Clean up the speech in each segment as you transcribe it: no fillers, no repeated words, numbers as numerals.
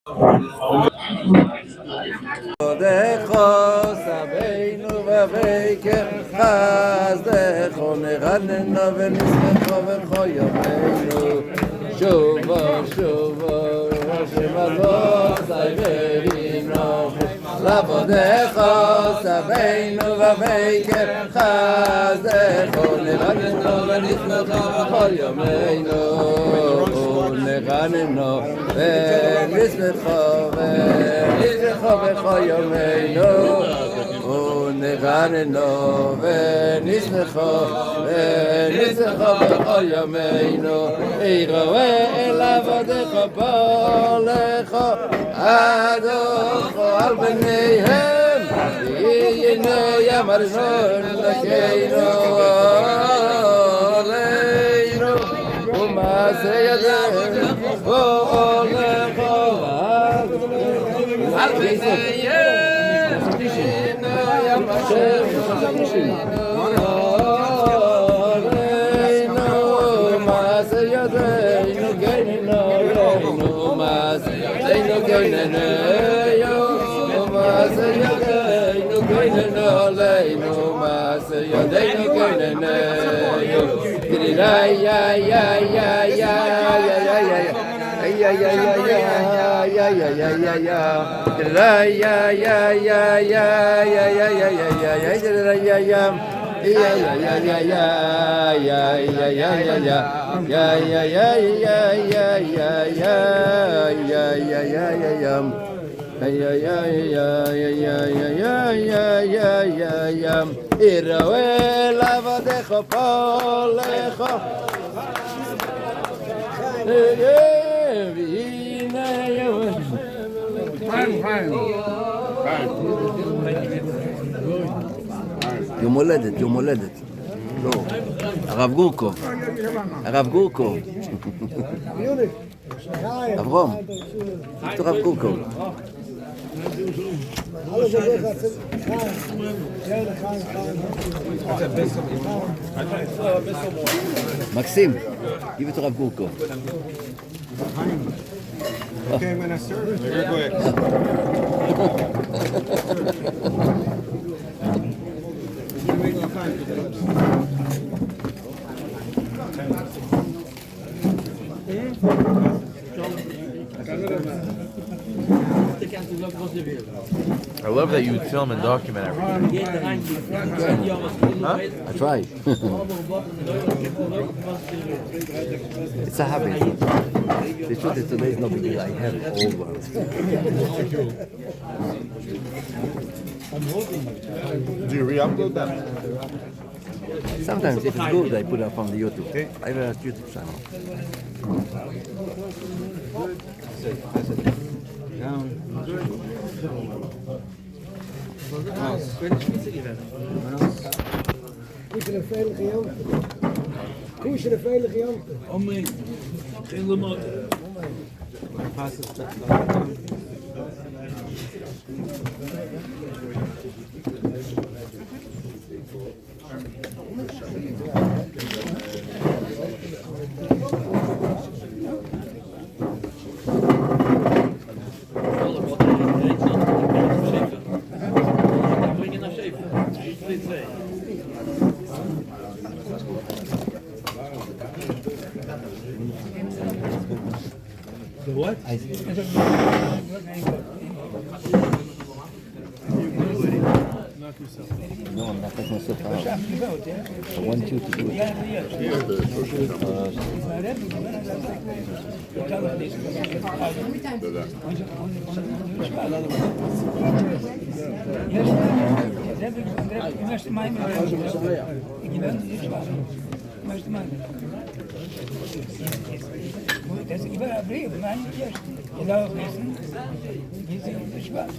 Decho sabeinu v'veiker chazdecho neraneno v'nismecho v'cho yomeinu shuvo shuvo shemavot zayverino lavodecho sabeinu v'veiker chazdecho neraneno v'nismecho v'cho yomeinu neraneno v'nismecho v'cho yomeinu ונגננו ונשמחו בכל ימינו יראה אל עבדיך פועלך עדוך על בניהם והנה ימרנו לקינו עלינו ומעשה ידיהם פועלך על בניהם יראה לעבדיך פועלך יום הולדת, יום הולדת. לא, הרב גורקוב. הרב גורקוב. אברום. דוקטור הרב גורקוב. מקסים, give it to הרב גורקוב. Okay, I'm gonna serve it. Very good. I love that you film and document everything. Huh? I try. It's a habit. The truth is today is no big deal. I have old ones. Do you re-upload them? Sometimes if it's good, I put it up on the YouTube. I have a YouTube channel. Koesje veilige janten. Koesje veilige janten. Omring. Geen lemot. What? No, I'm not taking myself out. I want you to do it. Das ist über ein Brief, nein, nicht. Genau wissen, wie sie schwarz.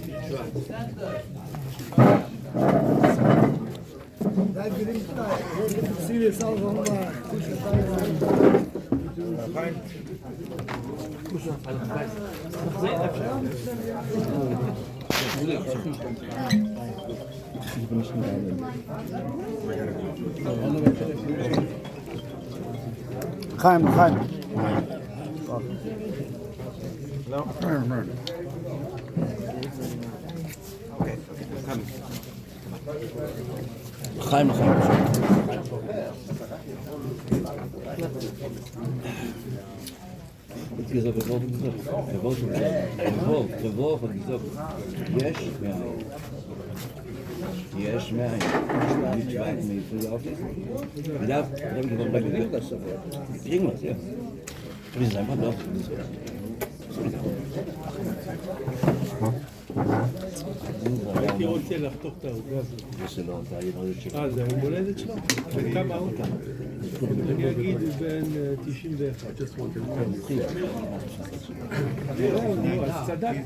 Da gelingt da. Sie ist auch noch mal. Chaim. No? Okay, coming. לחיים. Ich gesagt, wir wollten gesagt, יש מאין. Nicht weit mehr früh auflesen. Wir haben gewonnen, weil wir das sofort. Kriegen wir es, ja. Wir sind einfach dort. הייתי רוצה לחתוך את העוגה הזאת. זה לא, זה היום הולדת שלו. זה היום הולדת שלו? וכמה הוא? אני אגיד הוא בן 91. אז צדק.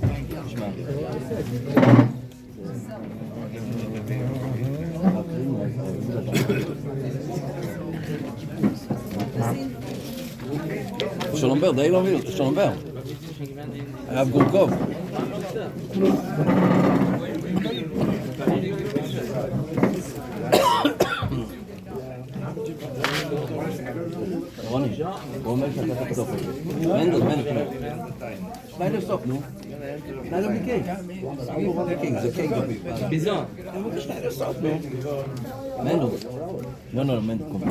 שלום בר, די לא מבין, שלום בר. הרב גורקוב. רוני, הוא אומר שאתה תחתוך את זה. מנדל. שניידר סוף, נו. שניידר בלי קייק. זה קייק. ביזון. שניידר סוף, נו. מנדל. לא, מנדל קובי.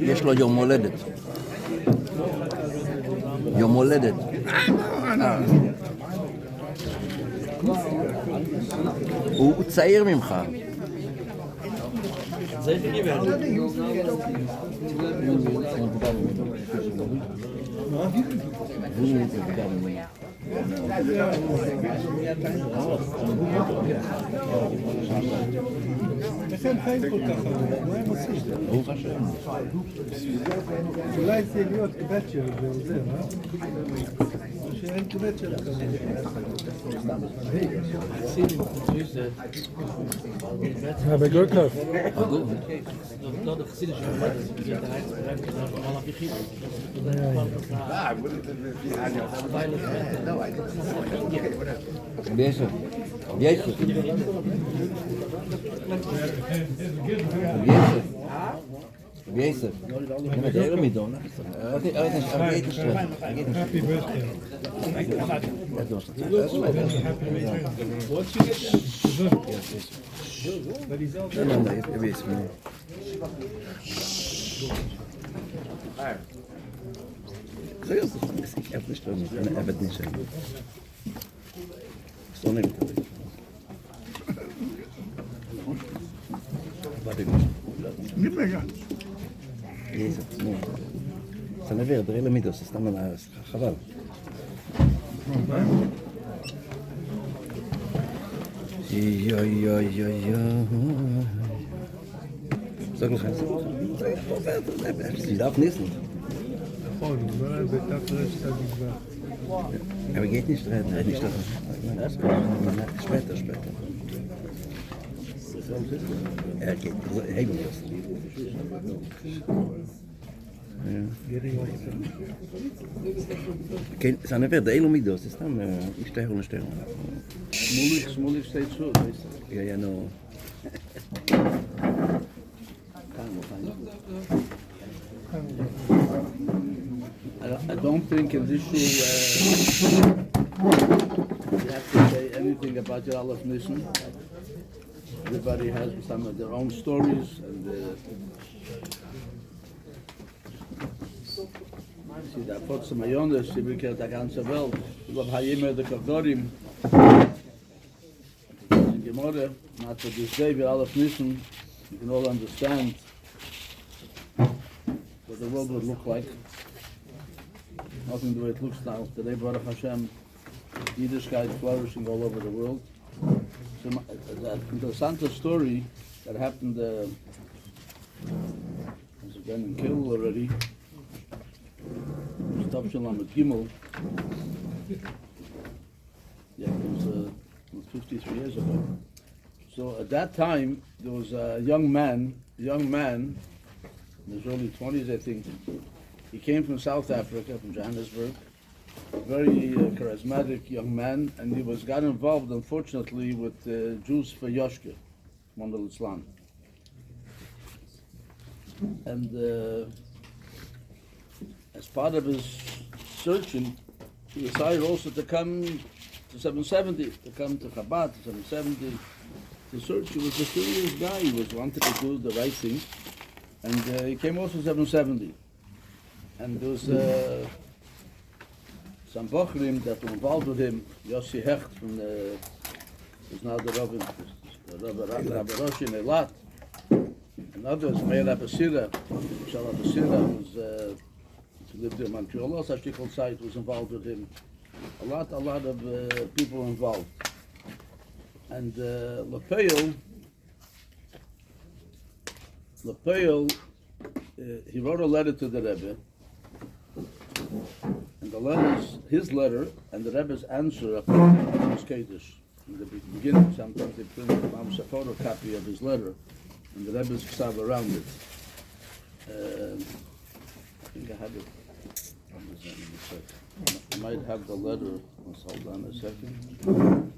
יש לו יום הולדת. יום הולדת. הוא צעיר ממך. איך הם חיים כל כך הרבה? מה הם עושים? ברוך השם. אולי זה להיות קבצ'ר ועוזר, או שאין קבצ'ר כזה. רבי גורקוב. Yosef. Met de hele middag. Happy birthday. What's your But he's out there. Ik heb niet zo. Ik heb het niet zo. Zo neem ik het. Wat ik Niet meer gaan. Jezus, nee. זה נביר, דרי למידוס, זה סתם חבל. סוג לכם, זה דף ניסן. נכון, הוא אומר בתת רשת הגבעה. Aber geht nicht rein, nicht rein. Später. Geht helemaal los. כן, זה נביר, די לא מידוס, זה סתם ישתהר ונשתהר. שמוליך steeds zo, Ja, no. I don't think in this show you have to say anything about your Aleph Nissen. Everybody has some of their own stories and see da Potz Mayones, die bekehrt der ganze Welt. Ich glaube, Hayim der Kavdorim in Gemorre, not for this day, with Aleph Nissen, you can all understand what the world would look like. Nothing the way it looks now. Today, Baruch Hashem, Yiddishkeit flourishing all over the world. So that interessant story that happened was again in Kill already. Stop Shalom at Gimel. Yeah, it was 53 years ago. So at that time, there was a young man, in his early 20s, I think. He came from South Africa, from Johannesburg, a very charismatic young man, and he got involved, unfortunately, with Jews for Yoshke, Mundal Islam. And as part of his searching, he decided also to come to 770, to come to Chabad, to 770, to search. He was a serious guy. He was wanted to do the right thing. And he came also to 770. And there was some Bochrim that were involved with him, Yossi Hecht from who's now the Rabbi Roshi in Eilat. And others, Meir Abasira, Shal Abasira, who lived in Mונטריאול, also Shikol Site was involved with him. A lot of people were involved. And Lepeil, he wrote a letter to the Rebbe, and the letters, his letter and the Rebbe's answer are his Kaddish. In the beginning, sometimes they print a photocopy of his letter, and the Rebbe's ksav around it. I think I have it. I might have the letter. Let's hold on a second.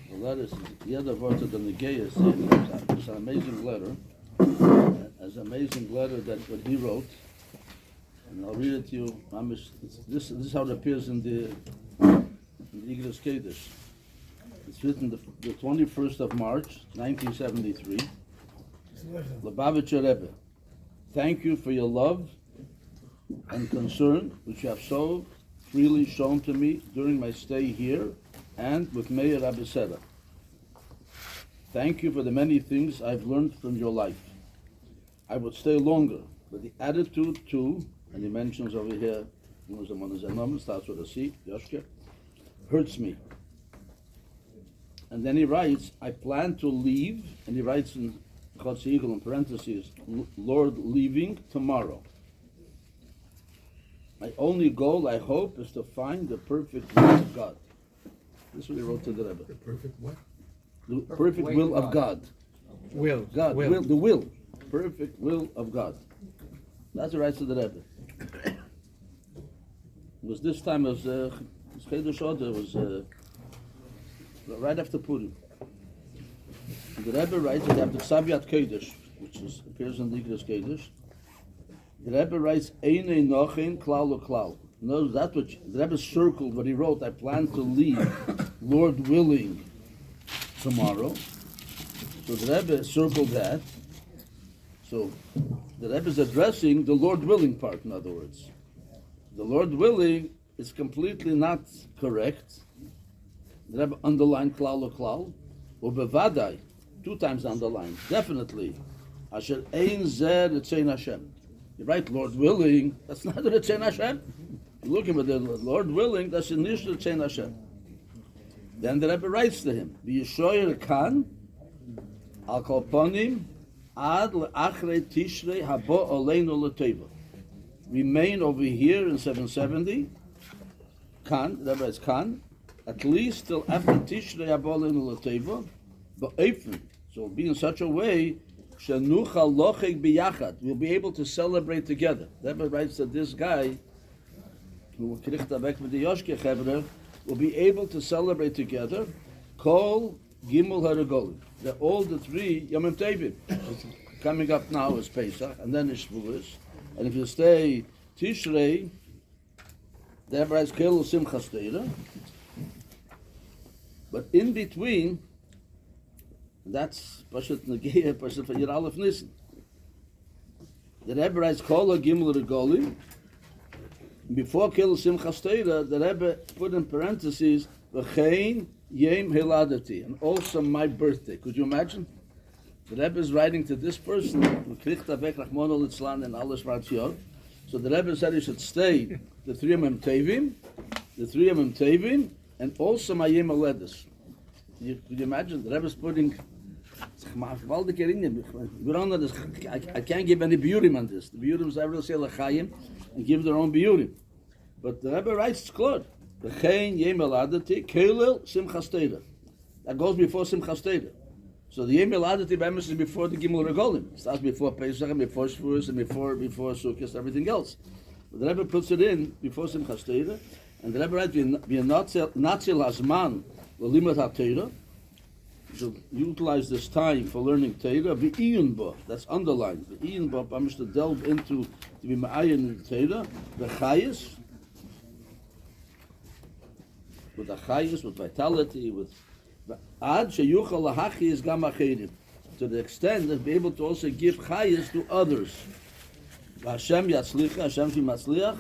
The letter is the other words of the Negeiah. It's an amazing letter. It's an amazing letter that what he wrote. And I'll read it to you. This is how it appears in the Igros Kaddish. It's written the 21st of March, 1973. Lubavitcher Rebbe, thank you for your love and concern which you have so freely shown to me during my stay here and with Meir Abisera. Thank you for the many things I've learned from your life. I would stay longer, but the attitude too, and he mentions over here, starts with a C, Yoshke, hurts me. And then he writes, I plan to leave, and he writes in Chotzi Eagle in parentheses, Lord leaving tomorrow. My only goal, I hope, is to find the perfect will of God. This is what he wrote to the Rebbe. The perfect what? The perfect will of God. Will. God, the will. Perfect will of God. That's what he writes to the Rebbe. It was this time, it was Chedesh Oder, it was right after Purim. And the Rebbe writes that after Saviat Kodesh, which appears in the Igros Kaddish, the Rebbe writes, Eine Nochin Klal Uklal. Notice that's what the Rebbe circled what he wrote. I plan to leave, Lord willing, tomorrow. So the Rebbe circled that. So the Rebbe is addressing the Lord willing part, in other words. The Lord willing is completely not correct. The Rebbe underlined Klal Uklal, or Bevadai, 2 times underlined, definitely. Asher ein zeh Ritzein Hashem. You're right, Lord willing, that's not the Ritzein Hashem. You're looking at the Lord willing, that's the Nish Ritzein Hashem. Then the Rebbe writes to him, V'yishoyer kan, al kol ponim, ad le'achrei tishrei habo oleinu l'teva. Remain over here in 770, kan, the Rebbe writes kan, at least till after Tishrei habo oleinu l'teva, ba'efen. So it'll be in such a way shenuchal locheg biyachad. We'll be able to celebrate together. The Rebbe writes that this guy, who kriegt weg with the Yoshke Chevre, will be able to celebrate together. Kol Gimel Haragolim. They're all the 3 Yom Tovim. Coming up now is Pesach, and then is Shavuos. And if you stay Tishrei, the Rebbe writes Kel Simchas Torah. But in between, that's Pashat Negeiah, Pashat Vayir Aleph ניסן. The Rebbe writes Kol Gimel Regolim. Before Kel Simchas Torah, the Rebbe put in parentheses V'chein Yem Hiladati, and also my birthday. Could you imagine? The Rebbe is writing to this person, who kriegt weg Rachmana litzlan and alles Ratziot. So the Rebbe said he should stay the 3 Yom Tovim, and also my Yom Haledes. Could you imagine? The Rebbe is putting. I can't give any biurim on this. The biurim is every say lachayim and give their own biurim. But the Rebbe writes it's clear. V'chein Yom Haledes Keilel Simchas Torah. That goes before Simchas Torah. So the Yom Haledes is before the Gimel Regolim. It starts before Pesach and before Shavuos and before Sukkot, everything else. But the Rebbe puts it in before Simchas Torah, and the Rebbe writes, "V'natzil hazman l'limud haTorah." should utilize this time for learning Torah. V'iyun that's underlined. V'iyun bo, I'm to delve into to be ma'ayin in Torah. V'chayis, with achayis, with vitality, with ad sheyuchal lahachiz gam acherim, to the extent that be able to also give chayis to others. Hashem yatzlicha, Hashem shi matzliach,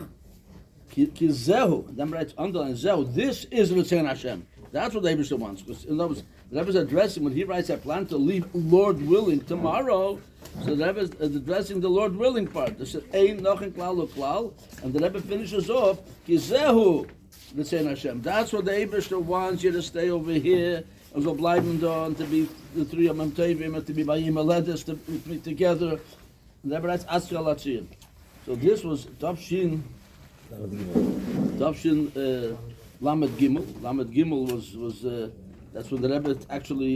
ki zehu. Then writes underline zehu. This is Ritzein Hashem. That's what the Eibusha wants. Because in other words, the Rebbe is addressing when he writes, "I plan to leave Lord willing tomorrow." So the Rebbe is addressing the Lord willing part. They said, "Ein nochen klal uklal," and the Rebbe finishes off, "Ki zehu Ritzein Hashem." That's what the Eibusha wants you to stay over here. And so bleiben da, and to be the three of them Tevim, and to be by Yimeledis, to be together. And the Rebbe writes, "Asya Latzir." So this was Tavshin Lamed Gimel. Lamed Gimel was that's what the Rebbe actually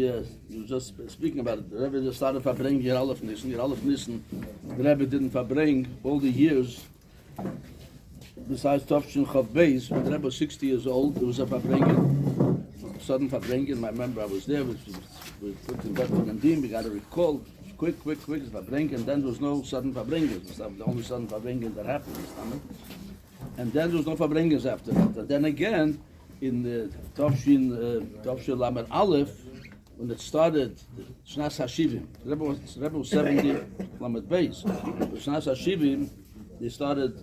he was just speaking about it. The Rebbe just started verbringen Yer Aleph Nissen. Yer Aleph Nissen, the Rebbe didn't verbring all the years. Besides Tavshin Chav Beis, when the Rebbe was 60 years old, there was a verbringen, sudden verbringen. I remember I was there. We put in Bethlehem and Dim. We got a recall. Quick, verbringen, and then there was no sudden verbringen. It was the only sudden verbringen that happened this time. And then there was no verbringens after that. And then again, in the Tavshin Lamed Aleph, when it started, Shnas HaShivim, the Rebbe was 70 Lamed Beis. Shnas HaShivim, they started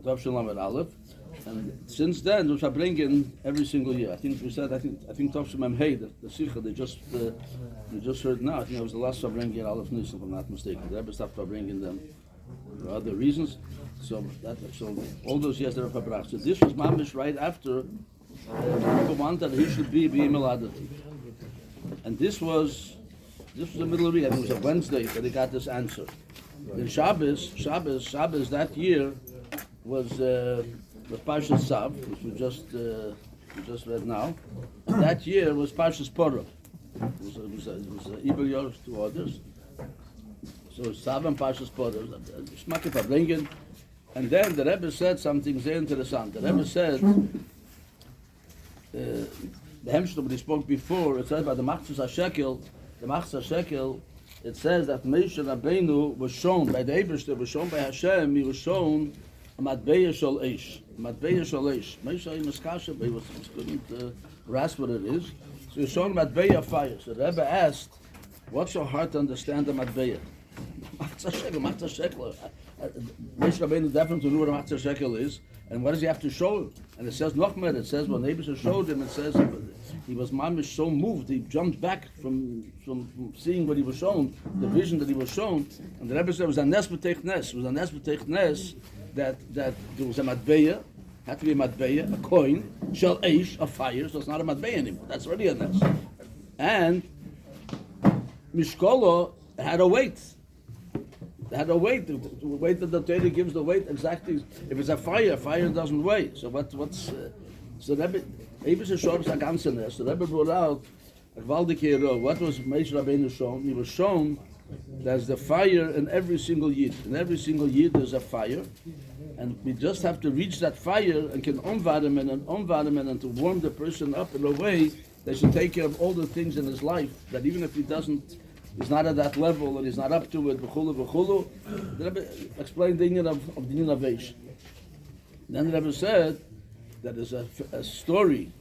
Tavshin Lamed Aleph, and since then, there was verbringen every single year. I think Tavshin Mem Hey, the Sikha, they just heard now. I think it was the last verbringen Aleph Nissen, if I'm not mistaken. The Rebbe stopped verbringen them for other reasons. So all those years they were verbracht. So this was mamish right after people wanted that he should be B'Yimeladati. And this was the middle of the week. I think it was a Wednesday that he got this answer. Then Shabbos that year was Parshas Sav, which we just read now. And that year was Parshas Porah. It was Ibel Yor to others. So Sav and Parshas Porah, Shmaki verbringen. And then the Rebbe said something very interesting. The Rebbe said, the Hemshloh that he spoke before, it says about the Machzas HaShekel, it says that Moshe Rabbeinu was shown by the Eibusha, was shown by Hashem, he was shown a Matbeya Shel Eish. Matbeya Shel Eish. Moshe in Maskasha, but he couldn't grasp what it is. So he was shown Matbeya fire. So the Rebbe asked, what's so hard to understand the Matbeya? Machzas HaShekel. Moshe Rabbeinu definitely knew what a Machzas HaShekel is, and what does he have to show him? And it says Nochmer, it says when Eibusha showed him, it says he was mamish so moved, he jumped back from seeing what he was shown, the vision that he was shown, and the Rebbe said it was a nes b'teich nes. It was a nes b'teich nes that there was a matbeya, had to be a matbeya, a coin, shel eish, a fire, so it's not a matbeya anymore. That's already a nes. And Mishkolo had a weight. They had a weight. The weight that the Torah gives the weight exactly. If it's a fire doesn't weigh. So what's so Rebbe Eibusha showed us a ganze. So Rebbe brought out a gewaldige hero. What was Moshe Rabbeinu shown? He was shown there's the fire in every single yid. In every single yid there's a fire, and we just have to reach that fire and can environment and to warm the person up in a way that should take care of all the things in his life that even if he's not at that level and he's not up to it, v'chulu. The Rebbe explained the union of the innovation. Then the Rebbe said that there's a story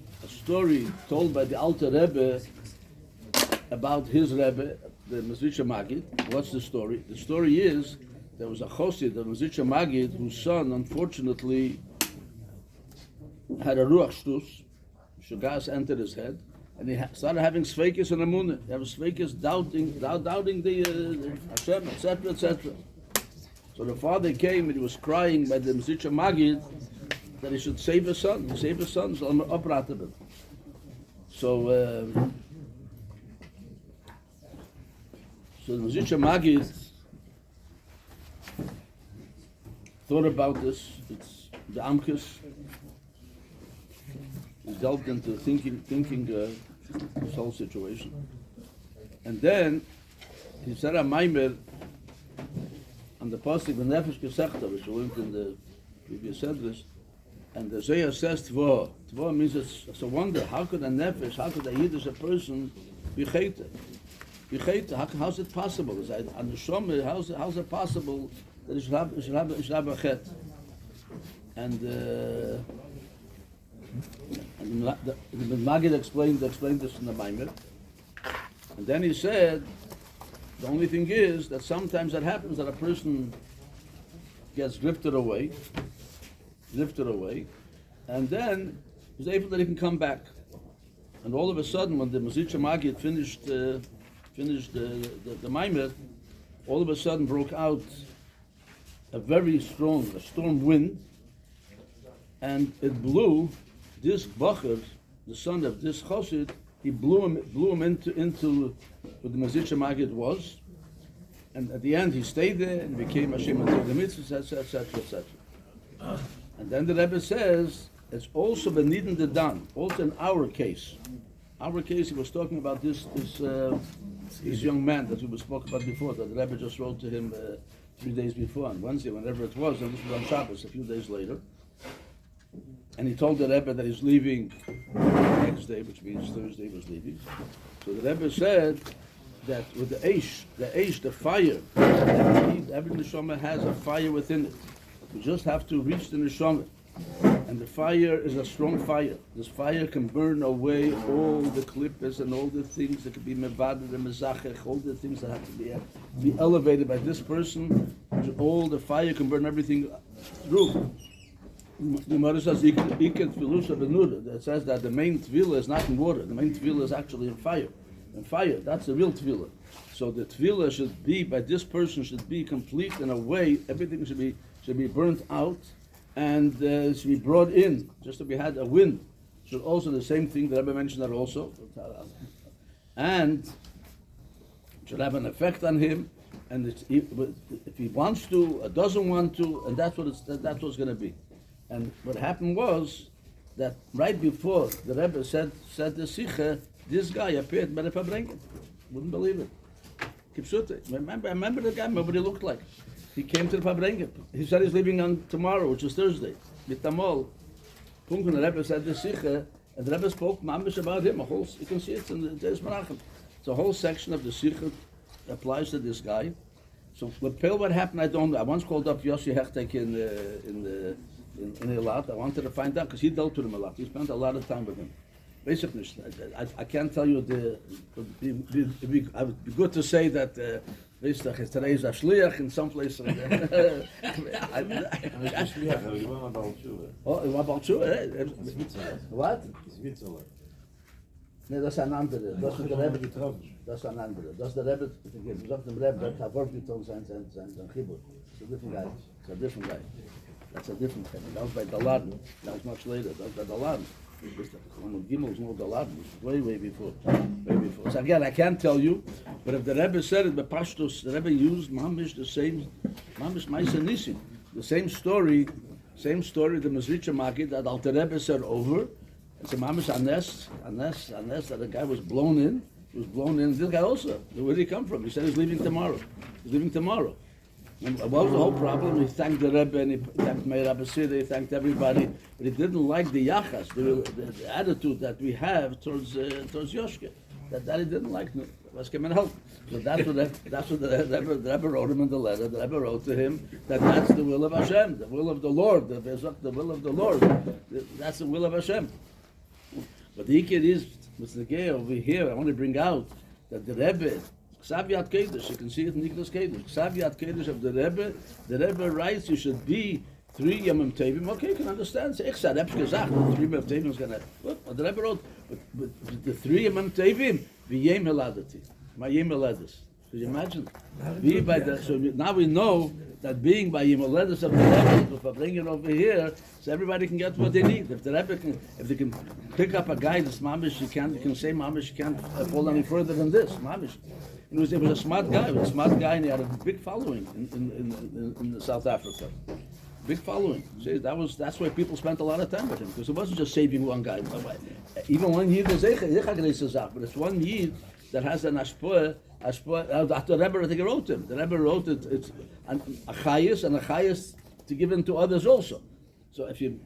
told by the Alter Rebbe about his Rebbe, the Mezritcher Magid. What's the story? The story is there was a Chosid, the Mezritcher Magid, whose son unfortunately had a ruach shtus. Shugas entered his head. And he started having sveikis and amunah. He had sveikis doubting the Hashem, etc., etc. So the father came and he was crying by the Mezritcher Magid that he should save his son. He saved his son, so I'm upratabit. So the Mezritcher Magid thought about this. It's the Amkus. He delved into thinking this whole situation. And then he said a maimer on the pasuk the Nefesh Gesechta, which we learned in the previous address. And the Zohar says Tva. Tva means it's a wonder. How could a nefesh, how could a Yiddish person be chayta? How's it possible? On the Shomer, how's it possible that it should have a chet? And the Magid explained this in the Maimer. And then he said, the only thing is that sometimes it happens that a person gets drifted away, and then he's able that he can come back. And all of a sudden, when the Mezritcher Magid finished the Maimer, all of a sudden broke out a very strong storm wind, and it blew this Bacher, the son of this Chosid. He blew him into what the Mezritcher Magid was, and at the end he stayed there and became Hashem until the mitzvahs, etc., etc. And then the Rebbe says it's also benidin the dan. Also in our case, he was talking about this young man that we spoke about before. That the Rebbe just wrote to him 3 days before, on Wednesday, whenever it was, and this was on Shabbos a few days later. And he told the Rebbe that he's leaving the next day, which means Thursday he was leaving. So the Rebbe said that with the fire, every neshama has a fire within it. You just have to reach the neshama. And the fire is a strong fire. This fire can burn away all the klippas and all the things that can be mevader and mezachech, all the things that have to be elevated by this person. All the fire can burn everything through. The Gemara says, that says that the main tefillah is not in water. The main tefillah is actually in fire. And fire, that's the real tefillah. So the tefillah should be, by this person, should be complete in a way, everything should be burnt out, and should be brought in, just as we had a wind. Should also, the same thing, the Rebbe mentioned that also. And should have an effect on him, and if he wants to, or doesn't want to, and that's what it's going to be. And what happened was that right before the Rebbe said the Sikha, this guy appeared by the Fabrengen. Wouldn't believe it. Kipsute. I remember the guy, remember what he looked like. He came to the Fabrengen. He said he's leaving on tomorrow, which is Thursday. With Tamol. Punkt, the Rebbe said the Sikha, and the Rebbe spoke mamish about him. You can see it in the Deis Menachem. It's a whole section of the Sikha applies to this guy. So what happened, I don't know. I once called up Yossi Hechtek in Eilat. I wanted to find out, because he dealt with him a lot. He spent a lot of time with him. Basically, I can't tell you it would be good to say that today is a shliach in some place. Oh, you want about you? What? Nee, das ist ein anderer. Das ist der Rebbe getroffen. Das ist ein anderer. Das ist der Rebbe, ich sag dem Rebbe, der hat vorgetan sein Chibur. It's a different guy. That's a different thing. That was by Daladin. That was much later. That was by Daladin. Gimel was no Daladin. Way before. So again, I can't tell you, but if the Rebbe said it, the Pashtus, the Rebbe used mamish the same, mamish Ma'aseh Nisim. The same story, the Mezritcher Magid that Alter Rebbe said over. It's a mamish anes that the guy was blown in. He was blown in. This guy also. Where did he come from? He said he's leaving tomorrow. And what was the whole problem? He thanked the Rebbe and he thanked Meir Abbasid, he thanked everybody, but he didn't like the yachas, the attitude that we have towards Yoshke. That he didn't like. Let's give him help. So that's what the Rebbe wrote him in the letter. The Rebbe wrote to him that that's the will of Hashem, the will of the Lord, the will of the Lord. That's the will of Hashem. But the Ikir is, with the gay over here, I want to bring out that the Rebbe, Ksaviyat Kedesh, you can see it in Niklas Kedesh, Ksaviyat Kedesh of the Rebbe writes you should be 3 Yomim Tevim. Okay, you can understand. Ich said, Rebbe gesagt, 3 Yomim Tevim is going to, what the Rebbe wrote, but the 3 Yomim Tevim, V'yem Heladati, my Yem Heladis. Could you imagine? So now we know that being by Yem Heladis of the Rebbe, if I bring it over here, so everybody can get what they need. If the Rebbe if they can pick up a guy that's mamish, you can say mamish, you can't fall any further than this, mamish. He was a smart guy. And he had a big following in South Africa. Big following. See, that's why people spent a lot of time with him, because it wasn't just saving one guy. Even one yid is but it's one yid that has an ashpoah. The Rebbe, I think, wrote him. The Rebbe wrote it. It's a chayis to give him to others also. So if you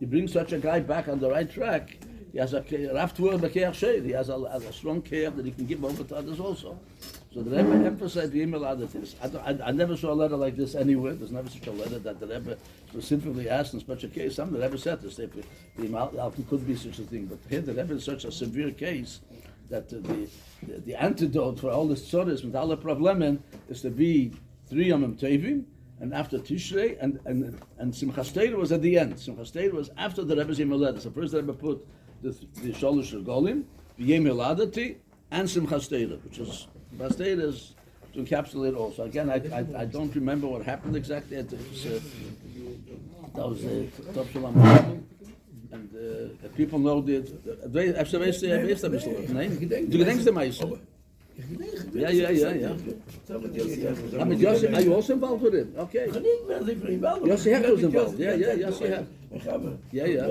you bring such a guy back on the right track, he has a Rav Tvur Bekeach Shed. He has a strong care that he can give over to others also. So the Rebbe emphasized the email out of this. I never saw a letter like this anywhere. There's never such a letter that the Rebbe specifically asked in such a case. Some of the Rebbe said this. The Malki could be such a thing, but here the Rebbe is such a severe case that the antidote for all this tzoros with all the problems is to be 3 Yomim Tovim, and after Tishrei, and Simchas Torah was at the end. Simchas Torah was after the Rebbe's email letter. So first the Rebbe put the Sholosh Regolim, the Yom Hiladati, and Simchas Torah, which is Simchas Torah is to encapsulate all. So again, I don't remember what happened exactly. That was Top Shalom. And people know that. Efter weißt du ein bisschen? Nein? Du gedenkst dem Eisen? Ja. Mit Yossi, are you also involved with it? Okay. Yossi Hecht was involved. Yeah, Yossi Hecht. Ja.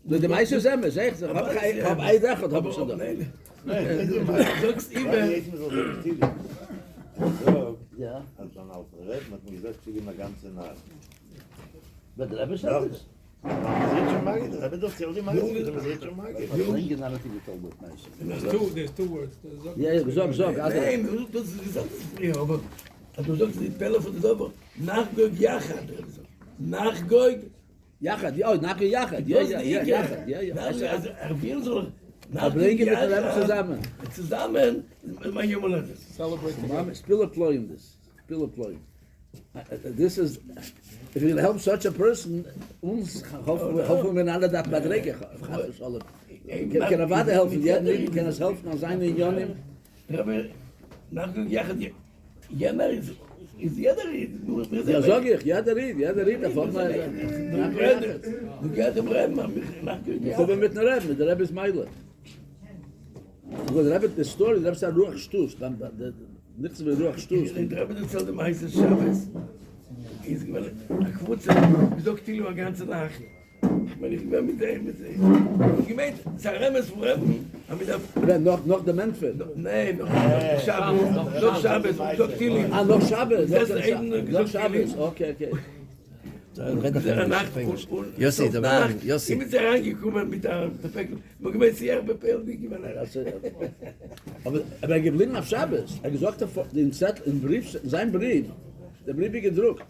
De meisten zijn me, zegt ze. Hab ein Tag, wat hab ich schon da? Nee, du sagst immer. Ja. Als dann auf der Welt, man hat mir gesagt, ich immer ganze Nacht. Aber der Rebbe sagt es. Das ist schon magisch, das habe ich doch sehr magisch, das ist schon magisch. Drinken naar het told meisje. There's two words. Ja, sag. Nee, du sagst es früher, aber du sagst die Pelle von der Dober. Nachgog Yachad. Nachgog. Yachad, nachgog Yachad. Ja. Also will so. Bringen wir das zusammen. Zusammen, mein Junge. Celebrate. Spill a ploy in this. This is, if you help such a person, uns hoffen wir alle dat Madrege. Kann er weiter helfen? Kann es helfen an seine Jonim? Nachgog Yachad. Jener ist jeder. Ja, sag ich, jeder Ried, davon mal. Du gehst im Reben, Ich komme mit einem Reben, der Reben ist Meile. Der Reben, die Story, der Reben ist ein Ruachstoß, nichts mehr Ruachstoß. Der Reben erzählt dem heißen Schabes. Ich wusste, ich sagte dir die ganze Nacht. Ich meine, ich war mit dem. Ich gemeint, sag Remes vor Reben. Noch der Menfeld? Nein, noch Schabes. Ich sagte dir. Noch Schabes. Noch Schabes, okay. Yossi, da war Yossi. Ich bin sehr reingekommen mit der Perfektion. Man gemeint, sehr bepeilt, wie gewann Aber geblieben auf Schabes. Gesagt hat, in sein Brief, der Brief gedruckt.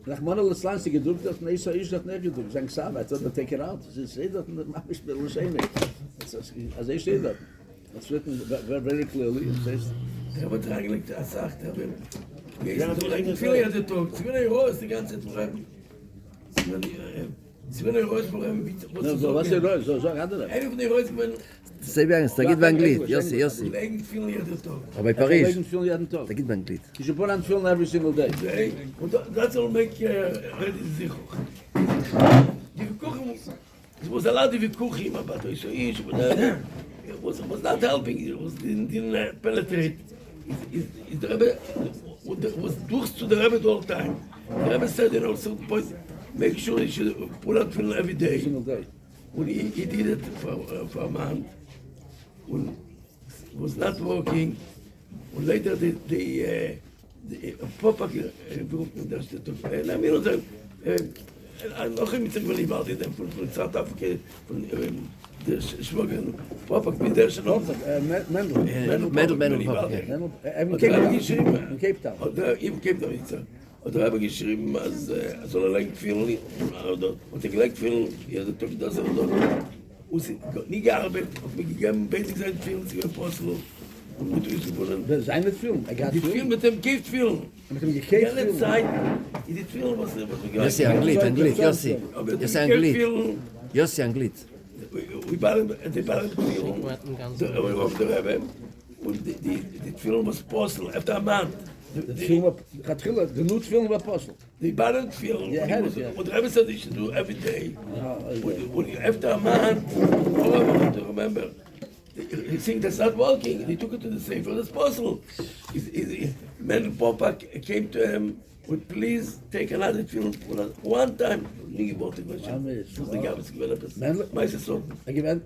Nach Manuel Islam, sie gedruckt hat, Nesa ist das nicht gedruckt. Sein Xav, I told him to take it out. Sie steht dort, und mach mich ein bisschen schämig. Also ich stehe dort. It's written very clearly. Der wird eigentlich das sagt, viele Jahre der Tag. Sie werden raus, die ganze Zeit. Sie werden raus, Was ist raus? So, sag andere. Einer von den Raus, זה ביאנס, תגיד באנגלית, יוסי. legen viele Jahre der Tag. אבל בפריז, Film jeden Tag. תגיד באנגלית. You should put on film every single day. Und das soll make ready sich. Die Kuchen, es was a lot of cooking, but it was not helping. It was didn't penetrate. The Rebbe was durch to the Rebbe the whole time. The Rebbe said, certain points, make sure you should put out film every day. Single day. And he did it for a month. And was not working. And later the Papa noch mit dem Libanon von South Africa von der Schwager Papa mit der schon Mendel, In Cape Town. Oder habe geschrieben, als soll leicht fühlen und ich leicht fühlen, ja, der Tag das und nie gearbeitet, und mir gegeben basic sein fühlen, sie Apostel und mit uns geworden. Sein mit Film. Die Film mit dem Gift Film. Mit dem Cape Film. Zeit, in die Film was יוסי, אנגלית, יוסי. יוסי, אנגלית. יוסי, אנגלית. We bought the film. The Rebbe. Und die Film was Apostel after a month. The nude film was Apostel. The bottom film. Yeah, What the Rebbe said he should do every day. After a month, all I want to remember. He think that's not working. He took it to the safe as possible. Man Papa came to him would please take another film one time. Nie wollte ich was. Die gab es gewöhnt. Meistens so.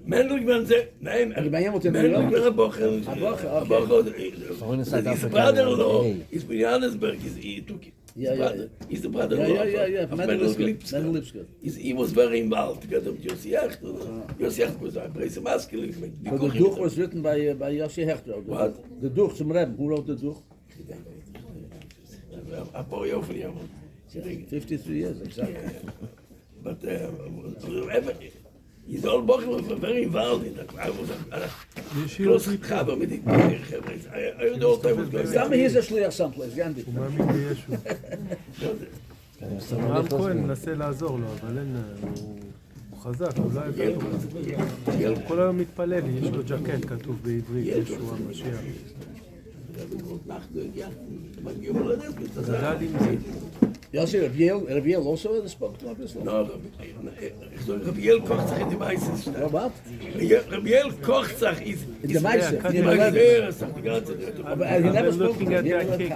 Mendel gewöhnt sie. Nein. Mendel gewöhnt Bochen. His brother-in-law is in Johannesburg. He took it. He's the brother Yeah. of Mendel Lipsker. Lipsker. He was very involved together with Yossi Hecht. Yossi Hecht was a very masculine. But the Duch was written by Yossi Hecht. What? The Duch, some Reb. Who wrote the Duch? A boy over here. 53 years, exactly. But he's all very involved in that. I was a close chaver with him. I heard all the time was going. Tell me he's a shliach someplace, Gandhi. הוא מאמין בישו. רם כהן מנסה לעזור לו, אבל אין, הוא חזק, הוא לא הביא. הוא כל היום מתפלל, יש לו ג'קט כתוב בעברית, ישו המשיח. גדל עם זה. Yossi, Rabbiel also spoke to obviously. No, Rabbiel Kochzach in the Meises. What? Rabbiel Kochzach is In the Meise. in the But he never spoke to Looking him. at that cake,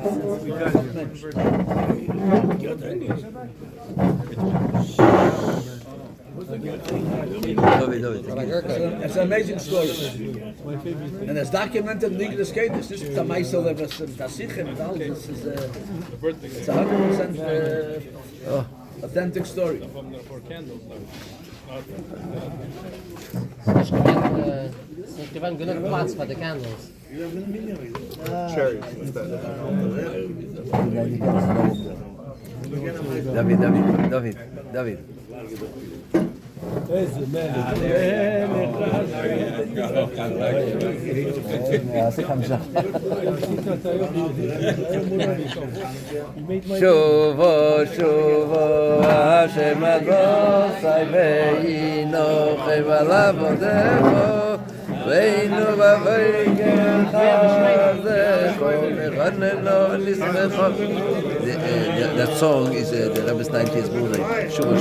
It's an amazing story. And it's documented in the English Gate. This is the Meise of Tasichim and all. This is it's 100% authentic story. Ich gewann genug Platz für die Candles. David. איזה מלך. עשי 5. He שובו השם אדוני ואינוכם על עבודךו ואינו בביקר חזקו נרננו ונשמחו. That song is the Rebbe's 90th birthday. Shuvo.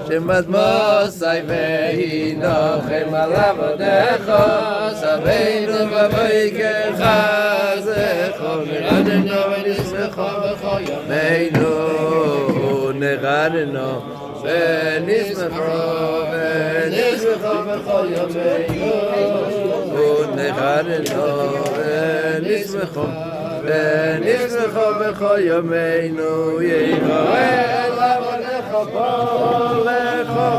Shem admosai ve'inochem al avodecho saveinu b'vayker chazecho neranenu v'nismecho b'cho yameinu neranenu v'nismecho b'cho yameinu neranenu v'nismecho ונשמחו בכל ימינו יגאל עבודך כל לכו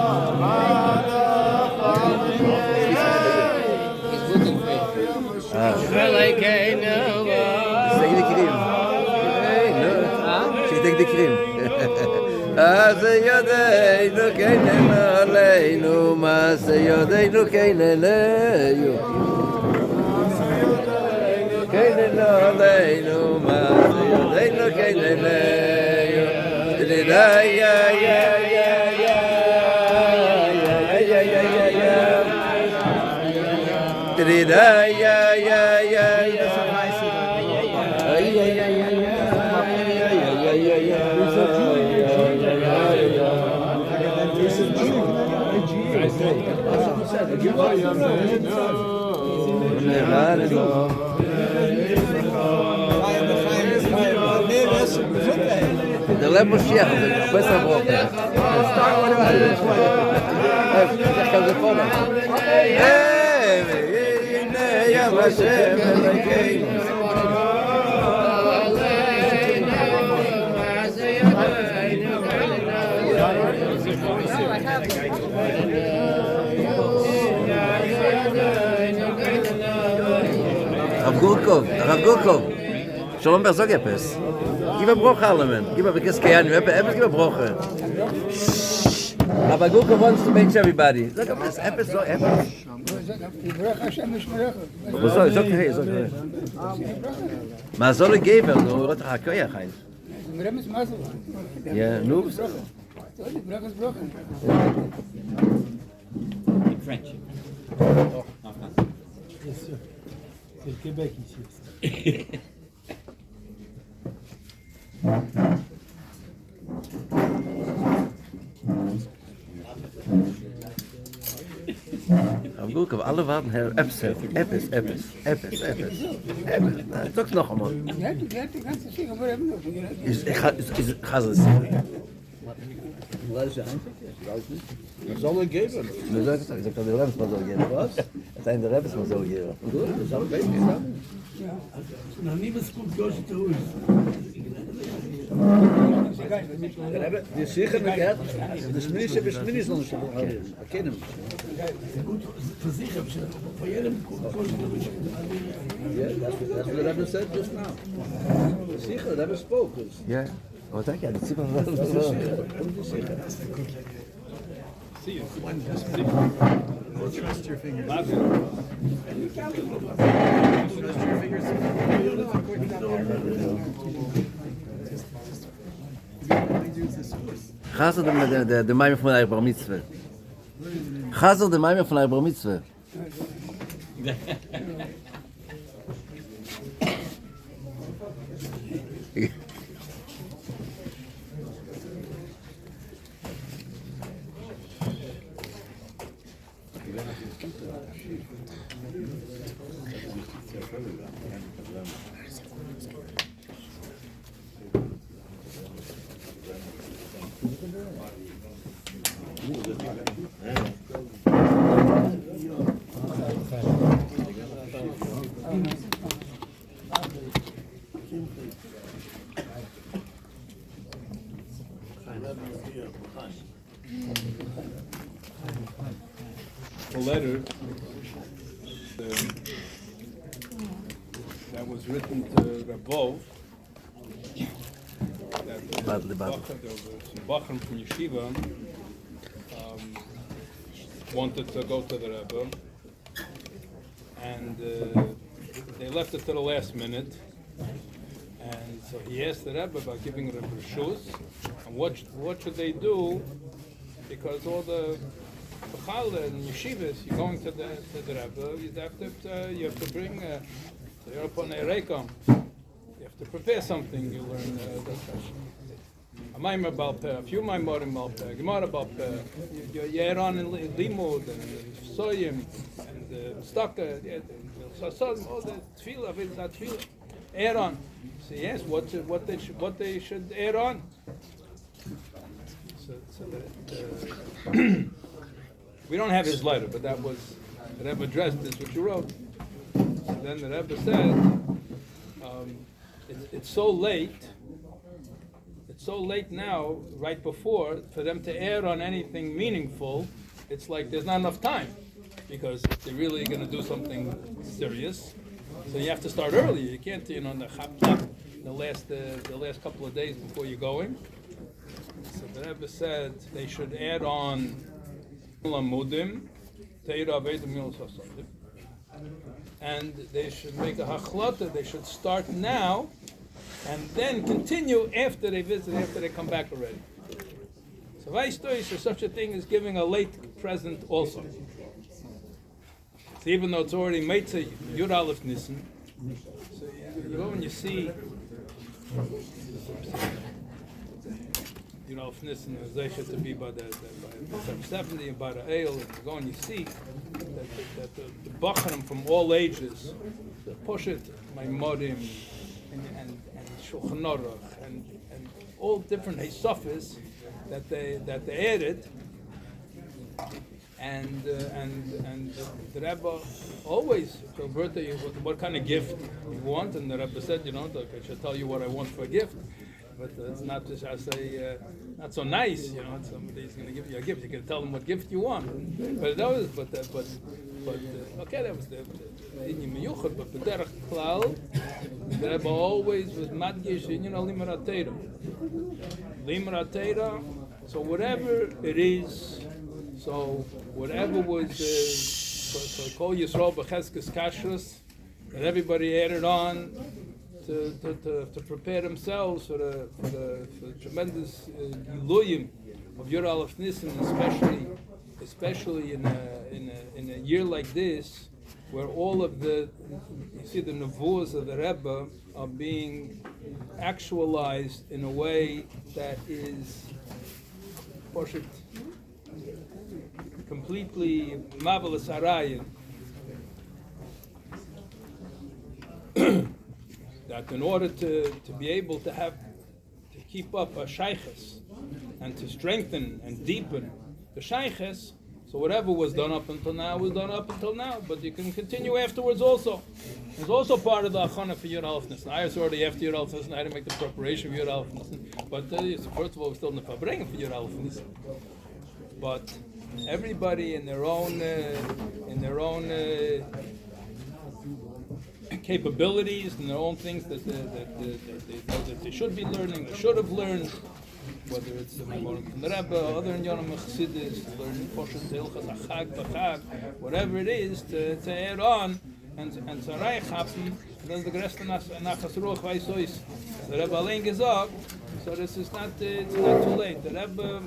שיתק דקרים אז ידינו כן עלינו מעשה ידינו כן אלינו Keinu aleinu, ma'aseinu keinu aleinu. Der Leb Moshiach, besser brauchen. Ich kann sie vorne. Hey, ja, Hashem, Elokeinu. Rav Gurkov. Shalom Berzog Epes. Gib a broche allemen. Gib a bekes kayanim. Epes gib a broche. Rav Gurkov wants to make everybody. Sag Epes so Epes. Zog hey. Ma soll geben, no rot ha koyach ein. Ja, nu. French. C'est le Québec ici. Rav Gurkov, alle warten her Epes. Sag's noch einmal. Ist Chazes. Soll geben. Nu zeg ik dat de Rebbe maar zo geven. Wat? Het zijn de Rebbe maar zo geven. Goed, dat zal beter. Noch nie was gut Gosh to us. Die sicher nicht gehört. Das Schminische bis Schminis noch nicht erkennen. gut versichert, von jedem Yeah, that's what the Rebbe said just now. Sicher, the Rebbe spoke. Yeah. Oh, thank you. Sicher. Trust your fingers. Chazer de Maimer von der Bar Mitzvah. Chazer de Maimer von der Bar Mitzvah. A letter that was written to Rabov, that there was a Bachram from Yeshiva wanted to go to the Rebbe, and they left it to the last minute. And so he asked the Rebbe about giving Rebbe reshus, and what should they do, because all the Bechal and yeshivas, you're going to the Rebbe, you have to bring you're upon a reikam. You have to prepare something. You learn a maimer balpeh, a few maimerim balpeh, gemara balpeh. You add on in limud and soyim and staka, all the tefillah of it, that tefillah. Add on. So yes, what they should add on. So we don't have his letter, but that was the Rebbe addressed this, what you wrote. So then the Rebbe said, it's so late now, right before, for them to add on anything meaningful. It's like there's not enough time, because if they're really going to do something serious, so you have to start early. You can't, the last couple of days before you're going. So the Rebbe said they should add on Lamudim, and they should make a hachlata. They should start now, and then continue after they visit, after they come back already. So there's such a thing as giving a late present also. So even though it's already Meitzah Yud Aleph ניסן, so you go and you see Yud Aleph ניסן is Zesha to be by the 770 and by the Ale, and you go and you see that the Bachram from all ages, the Poshet, Maimorim, and Shulchan Aruch, and all different Hesafis that they added. And the Rebbe always told Bertha what kind of gift you want, and the Rebbe said, I should tell you what I want for a gift, but it's not just not so nice, somebody's going to give you a gift. You can tell them what gift you want, but that was, okay, that was the Inyan Miyuchad, but B'derech Klal, the Rebbe always was madgish, Limrat Torah, so whatever it is. So whatever was so Kol Yisrael B'Cheskes Kashrus, that everybody added on to prepare themselves for the tremendous Giluyim of Yud Aleph ניסן, especially in a year like this, where all of the nevuos of the Rebbe are being actualized in a way that is completely marvelous arayin. That in order to be able to keep up a shayches and to strengthen and deepen the shayches, So whatever was done up until now was done up until now, but you can continue afterwards also. It's also part of the achana for Yud Aleph Nisan. I was already after Yud Aleph Nisan, I had to make the preparation for Yud Aleph Nisan. But first of all, we're still in the Fabrengen for Yud Aleph Nisan. But everybody in their own capabilities and their own things that they know that they should be learning, they should have learned. Whether it's the Maimonim from the Rebbe, other in Yonam Chassidus, learning Poshet Hilchas Achag B'Chag, whatever it is to add on and to reich happen, then the Gereste Nachas Ruach Vaisois. The Rebbe allein gesagt, so this is not it's not too late. The Rebbe,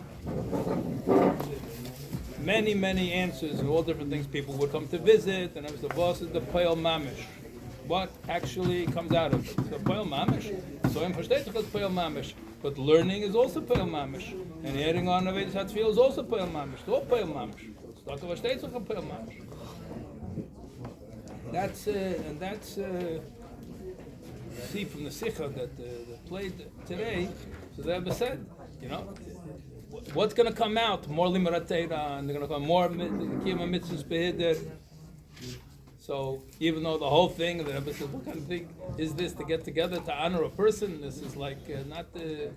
many answers and all different things. People would come to visit, and it was the boss of the Peil Mamish. What actually comes out of it? So Peil Mamish, so im versteht sich as Peil Mamish. But learning is also Peil Mamish. And adding on Avedis Hatzvil is also Peil Mamish. It's all Peil Mamish. It's not versteht sich as Peil Mamish. That's see from the Sikha that played today. So the Rebbe said, what's going to come out? More Limrat Torah, and they're going to come more Kiyama Mitzvahs Beheder. So even though the whole thing, the Rebbe says, what kind of thing is this to get together to honor a person? This is like not the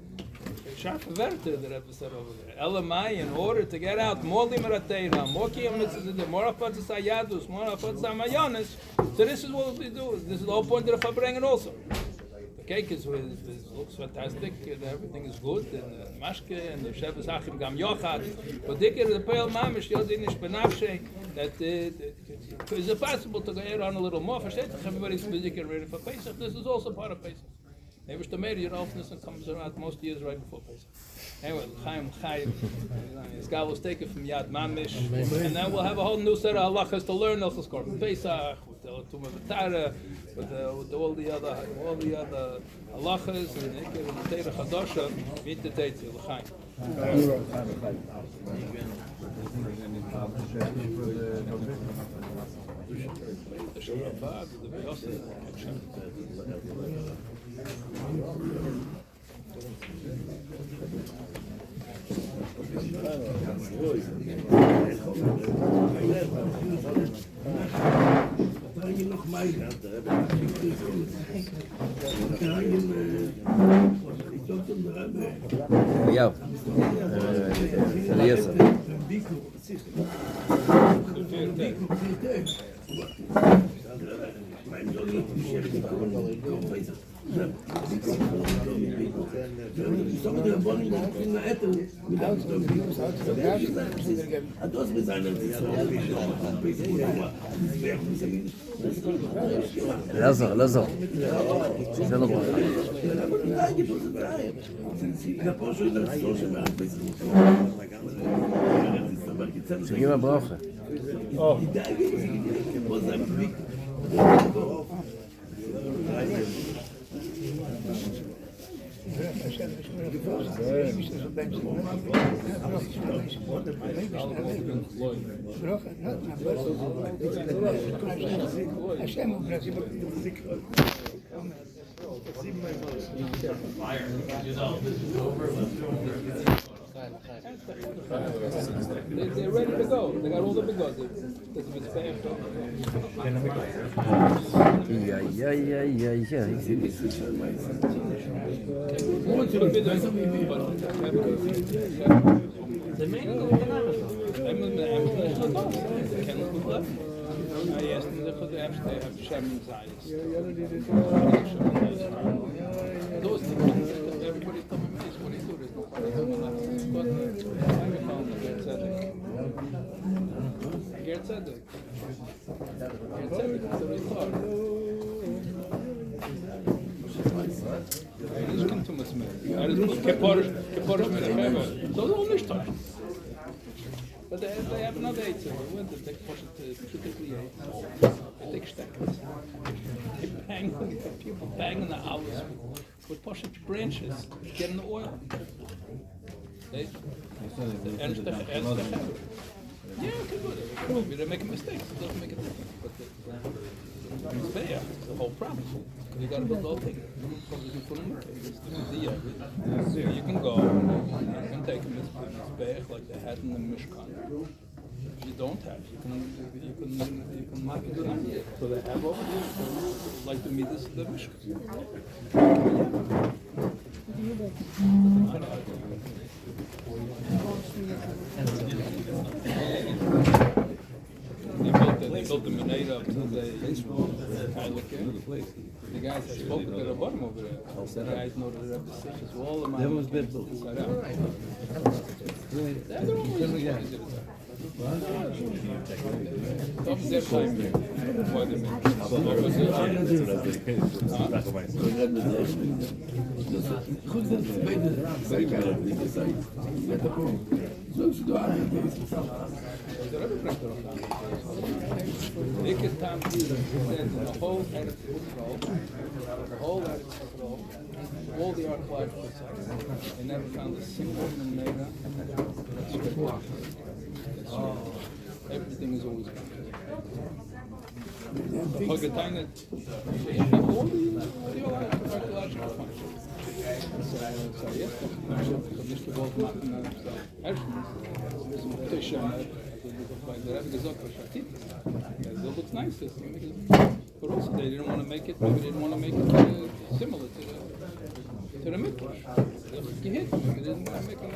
sharp verte, the Rebbe said over there. Elamai, in order to get out more Limrat Torah, more Kiyam Mitzvahs, more Afatzas Hayadus, more Afatzas Hamayonis. So this is what we do. This is the whole point of the Fabrengen also. The cake looks fantastic, and everything is good, and the mashke, and the Shevas Achim Gam Yochad. But the Peil Mamish, Yodinish Benafshe, that is it possible to go on a little more? Everybody's busy getting ready for Pesach. This is also part of Pesach. Maybe the Meir Yud Aleph Nisan comes around most years right before Pesach. Anyway, Chaim, this guy will take it from Yad Mamish, and then we'll have a whole new set of halachas to learn. Hilchos Korban Pesach, with the Tumah V'Tara, with all the other halachas, and the Teira Chadasha. Meet the Teitzi, L'chaim. Ja. Eliezer. לעזור. זה לא ברכה. שגיע הברכה. They're ready to go. They got all the big ones. I asked them if they have Shem Zayas. Those things, everybody's coming to what he do. There's no Ger Tzedek. Ich kann tun was mehr. Alles Keporisch mit der Fäber. So soll nicht tun. But they have another eight, so we went to take typically eight. They take steckers. People bang the house with pushing branches, getting the oil. They yeah, okay, good. Maybe they make mistakes. It doesn't make a difference. But it's there. The whole problem. You got to build the whole thing. You can go. You can take a misbeach like they had in the Mishkan. you don't have, you can mark it down. So they have over here, like to meet this the mission. They built the Mineta up to the the guys that spoke to the bottom over there. The guys know that they're decisions. So all the money was built inside out. Top their time for the Ik heb time to the whole Eretz Yisrael, all the archaeological sites. They never found a single Mineta that's spectacular. Everything is always gone. Hogetainet, you have all the archaeological functions. So yes, nicht gewollt machen, erstens, so Tisha, like the Rebbe gesagt, it looks nice, but also they didn't want to make it, maybe they didn't want to make it similar to the Mikdash. They didn't want to make it.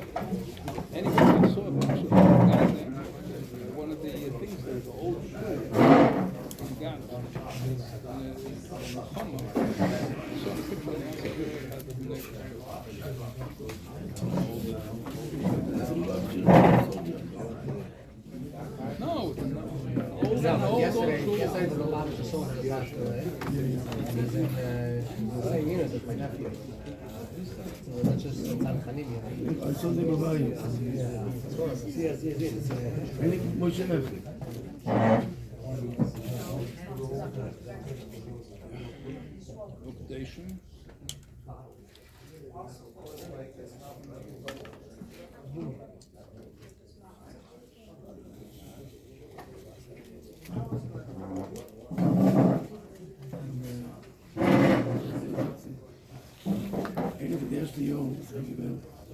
Anyway, I saw a bunch of guys there. One of the things there is an old shul in Ghana. No, yesterday was a lot of the song that he's in the same unit as my nephew. So that's just Tzadchanim. I saw them about it. Yes. Moshe Nefesh. Occupation.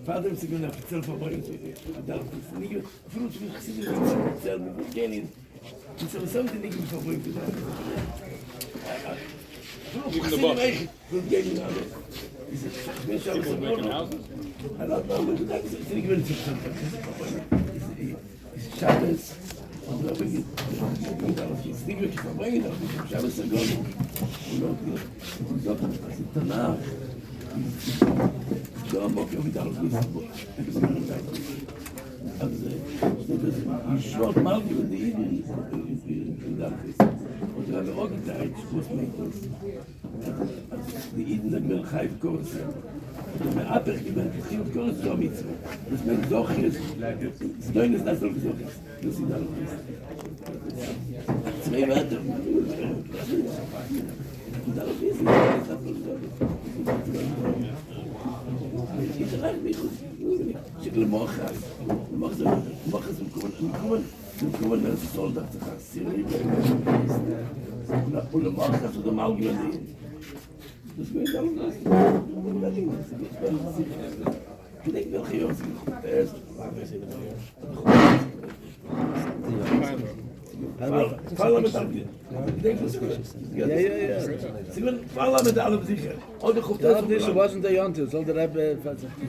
Vater ist gewesen, offiziell verbringen zu da ist nicht früh zu gesehen offiziell mit gehen ist so something nicht verbringen zu da Even the boss. With getting out People making houses. I don't know, but that's the thing when it's Shabbos und da bin ich nicht wirklich verbringen, aber ich Shabbos gegangen und dort danach so am Bock mit alles also ich schaut mal über die in da und da auch die Zeit was mit uns die Iden der Melchai Kurs und der Abel gemeint die Kurs so mit das mein doch ist nein ist das so gesagt das sind da zwei Wörter da ist das ich rein mich شكل مؤخر مؤخذ نكون السولدات السيري ولا مؤخذ ده معه جديد بس ما يدعو كده كده خيار Fala mit alle. Ja. Sie wollen fala mit alle sicher. Oder kommt das? This wasn't the Yontif, soll der Rebbe...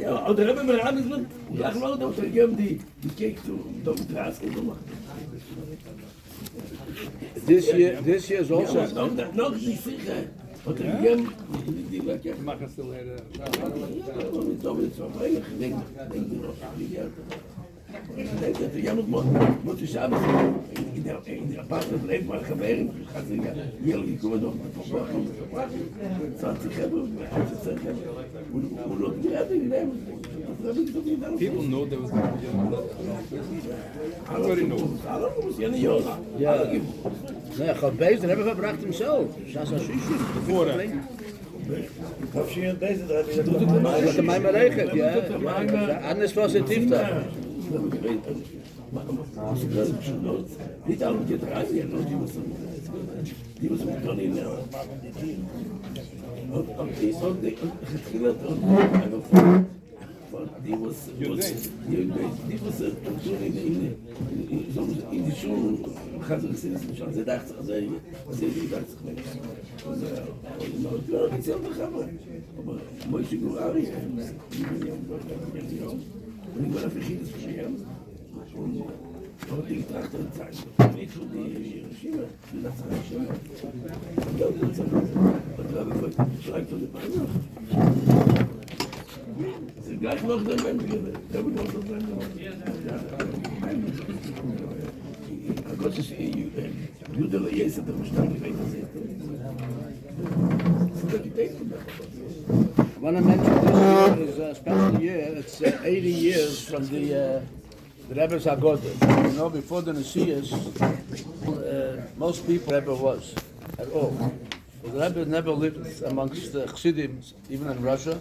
Ja, oder Rebbe mir alles mit. Ja, genau, da geben die Cake zu Dom Trask gemacht. This year is also... Noch nicht sicher. Oder geben die Leute. Machen es still later. Und so wird es verbringen. Denk ja moet je samen in de aparte blijft maar gebeuren. Gaat ze hier komen nog met verwachten. Dat ze hebben, hoe loopt die hebben? People know there was going to be Ja, nee, gaat bezig, dan hebben we gebracht hem zelf. Shasa Shishi. Dat is mij maar regent, ja. Anders was het niet daar. Niet alle keer draaien, die was met koning nou. Ook die getrilld die was toen in die show gaat er sinds ze dacht ze die dacht nou ik zelf gaan maar mooi figurari en ik ben even geen verschil und ich dachte nicht für die Regime das schon ja das schreibt von der ze gleich noch der Mensch der wird noch der Gott ist du der jetzt der Verstand When I mentioned this is a special year, it's 80 years from the Rebbe's Haggadah. You know, before the Messias, most people Rebbe was at all. But the Rebbe never lived amongst the Chassidim, even in Russia.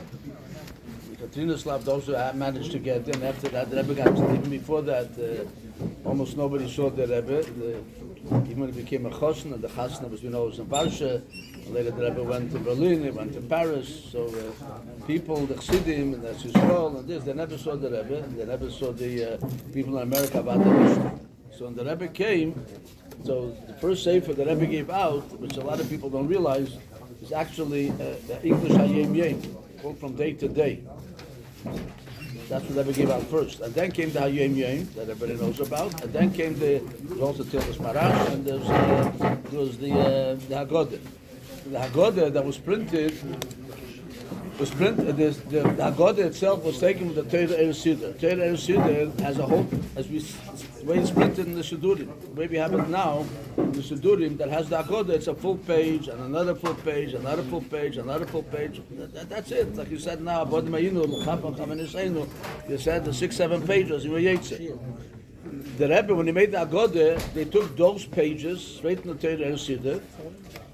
Katrina Slav, those who managed to get in. After that, the Rebbe got even before that, almost nobody saw the Rebbe. Even when he became a Chosn, and the Chasna was, was in Varsha. Later the Rebbe went to Berlin, he went to Paris. So people, the Chassidim, and the Yisrael, and this, they never saw the Rebbe. They never saw the people in America about the Mishnah. So when the Rebbe came, so the first sefer the Rebbe gave out, which a lot of people don't realize, is actually the English Hayem Yem, called from day to day. That's what Rebbe gave out first. And then came the Hayem Yem, that everybody knows about. And then came the also Tilmas Marash, and there was the Haggadah. The Haggadah that was printed, the Haggadah itself was taken with the Torah Eretz Siddur. Torah Eretz Siddur has a whole, the way it's printed in the Siddurim. The way we have it now, in the Siddurim, that has the Haggadah, it's a full page, and another full page, another full page, another full page. That's it. Like you said now, Abod Mayinu, Mechapam Chamenisayinu, you said the 6-7 pages, you were Yetzir. The Rebbe, when he made the Haggadah, they took those pages, straight in the Torah Eretz Siddur,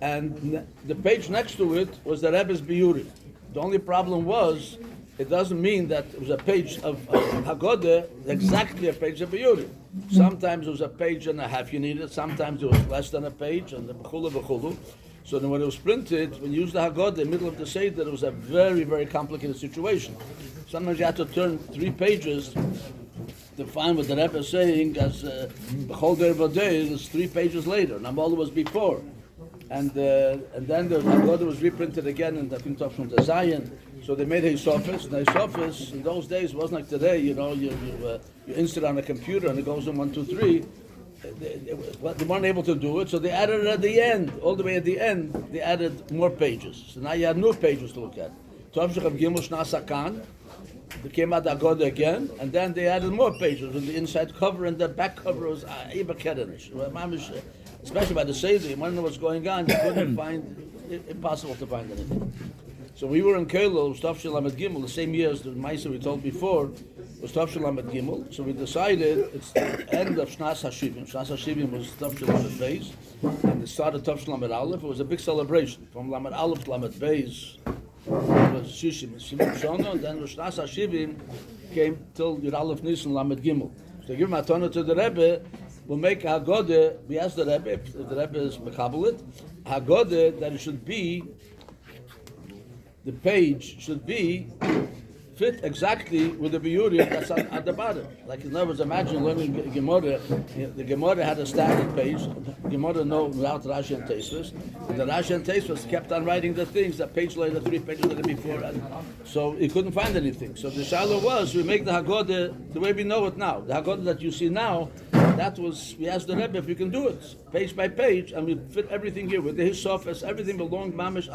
and the page next to it was the Rebbe's Biurim. The only problem was, it doesn't mean that it was a page of Haggadah, exactly a page of Biurim. Sometimes it was a page and a half you needed, sometimes it was less than a page, and the B'chulu B'chulu. So then when it was printed, when you used the Haggadah in the middle of the Seder, it was a very, very complicated situation. Sometimes you had to turn 3 pages to find what the Rebbe is saying as B'chol Der V'Dei is 3 pages later, Namol was before. And then the Haggadah was reprinted again in the Tov from the Zion. So they made Hisofis. And Hisofis in those days wasn't like today. You insert on a computer and it goes in 1, 2, 3. They weren't able to do it, so they added it at the end. All the way at the end, they added more pages. So now you had new pages to look at. Tov Shecham Gimel Shna Sakan. They came out the Haggadah again, and then they added more pages. And the inside cover and the back cover was Iba Kedenish. Especially by the Seder, you want to know what's going on, you couldn't find, impossible to find anything. So we were in Keilo, it was Tov Shel Lamed Gimel, the same year as the Maisa we told before, was Tov Shel Lamed Gimel. So we decided it's the end of Shnas HaShivim. Shnas HaShivim was Tov Shel Lamed Beis, and the start of Tov Shel Lamed Aleph. It was a big celebration. From Lamed Aleph to Lamed Beis, it was Shishim Shona, and then Shnas HaShivim came till Yud Aleph ניסן Lamed Gimel. So give Matana to the Rebbe. We'll make a Haggadah, we ask the Rebbe, if the Rebbe is Mekabelit, Haggadah that it should be, the page should be, fit exactly with the Biurim that's at the bottom. Like in other words, imagine learning Gemara, the Gemara had a standard page, Gemara without Rashi and Tosfos, and the Rashi and Tosfos kept on writing the things, a page later, 3 pages later before that. So he couldn't find anything. So the Shiloh was, we make the Haggadah the way we know it now. The Haggadah that you see now, that was, we asked the Rebbe if we can do it, page by page, and we fit everything here with the Hisofis, everything belonged mamish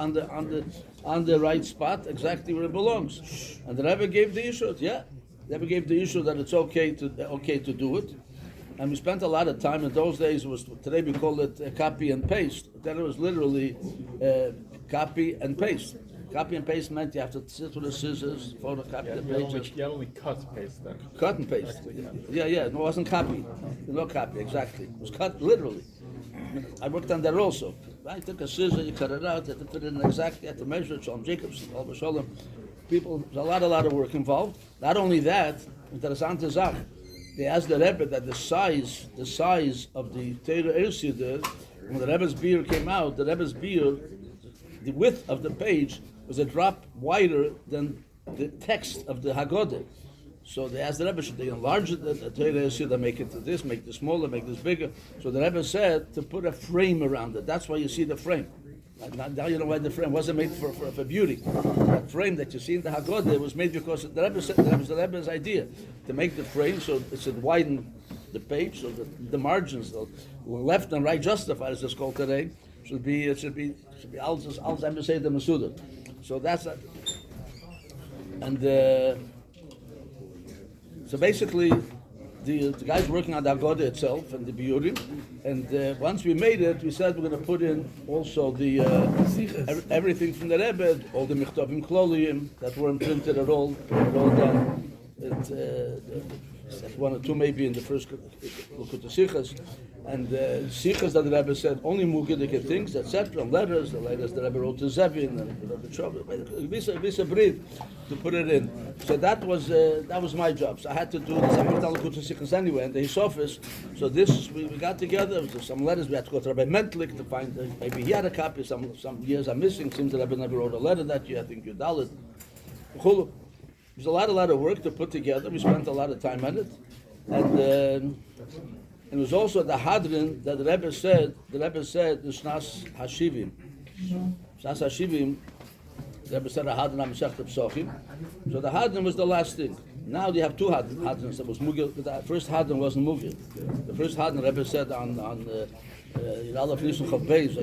on the right spot, exactly where it belongs. And the Rebbe gave the issue, the Rebbe gave the issue that it's okay to do it. And we spent a lot of time in those days. Today we call it copy and paste. Then it was literally copy and paste. Copy and paste meant you have to sit with the scissors, photocopy the pages. You only cut paste then. Cut and paste. Yeah. It wasn't copy. No copy, exactly. It was cut literally. I worked on that also. I took a scissor, you cut it out, you had to fit it in exactly, you had to measure it, Shalom Jacobs, Shalom. People, there's a lot of work involved. Not only that, interessante Sache, they asked the Rebbe that the size of the Torah Eretz Siddur, when the Rebbe's beer came out, the Rebbe's beer, the width of the page was a drop wider than the text of the Haggadah. So they asked the Rebbe, should they enlarge it? The Torah said, make it this, make this smaller, make this bigger. So the Rebbe said to put a frame around it. That's why you see the frame. Now you know why the frame wasn't made for beauty. That frame that you see in the Haggadah was made because the Rebbe said that was the Rebbe's idea to make the frame so it should widen the page, so that the margins, the left and right justified, as it's called today, should be Alzheimer's say the Masuda. So that's that. And so basically, the guys working on the Haggadah itself and the Biurim, and once we made it, we said we're going to put in also the everything from the Rebbe, all the Michtavim Kloliyim that weren't printed at all done. One or two maybe in the first Lukut Sichas, and Sichas that the Rebbe said only Mugidike things, etc. Letters, the letters the Rebbe wrote to Zevin and the Rebbe Trov, Visa Brit to put it in. So that was my job. So I had to do this. I went to Lukut Sichas anyway, and his office. So this we got together. There some letters we had to go to Rebbe Mentlik to find. Maybe he had a copy. Some years I'm missing. Seems the Rebbe never wrote a letter that year. I think you Dalit. It was a lot of work to put together. We spent a lot of time on it, and it was also the Hadrin that the Rebbe said the Shnas Hashivim. Shnas Hashivim, the Rebbe said a Hadrin on Masechta Pesachim. So the Hadrin was the last thing. Now you have two Hadrins. That was Mugil. The first Hadrin wasn't Mugil. The first Hadrin the Rebbe said on Yiralaf Nishan Chav Beis.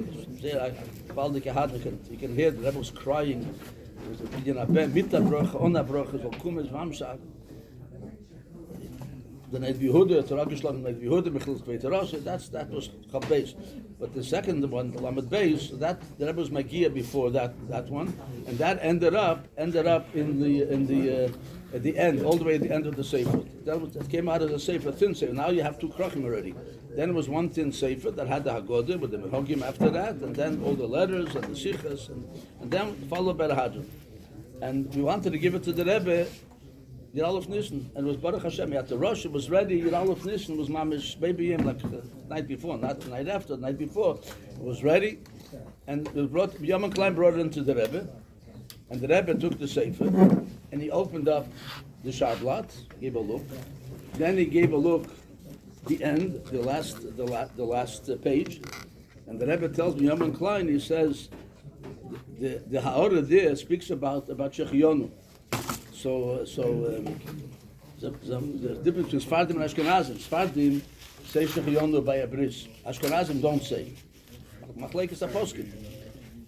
You can hear the Rebbe was crying. The Neid Yehuda, Torah Geschlagen Neid Yehuda, Michel Kveiter Rosh, that was Chav Beis. But the second one, the Lamed Beis, that the Rebbe was Magia before that one, and that ended up in the at the end, all the way at the end of the Sefer. That came out of the Sefer, thin Sefer. Now you have two Krachim already. Then it was one thin Sefer that had the Haggadah with the Mehogim after that, and then all the letters and the Sichas, and then followed by the Hadron. And we wanted to give it to the Rebbe, Yiralef Nissen, and it was Baruch Hashem. He had to rush, it was ready. Yiralef Nissen was Mamish baby him like the night before, not the night after, the night before. It was ready, and it brought, Yaman Klein brought it into the Rebbe, and the Rebbe took the Sefer, and he opened up the Sharblat, gave a look. Then he gave a look, the end, the last page, and the Rebbe tells me, Yaman Klein, he says, the Ha'orah there speaks about Shechionu. So the difference between Sfardim and Ashkenazim. Sfardim say Shechionu by a bris. Ashkenazim don't say. Machlekes HaPoskim.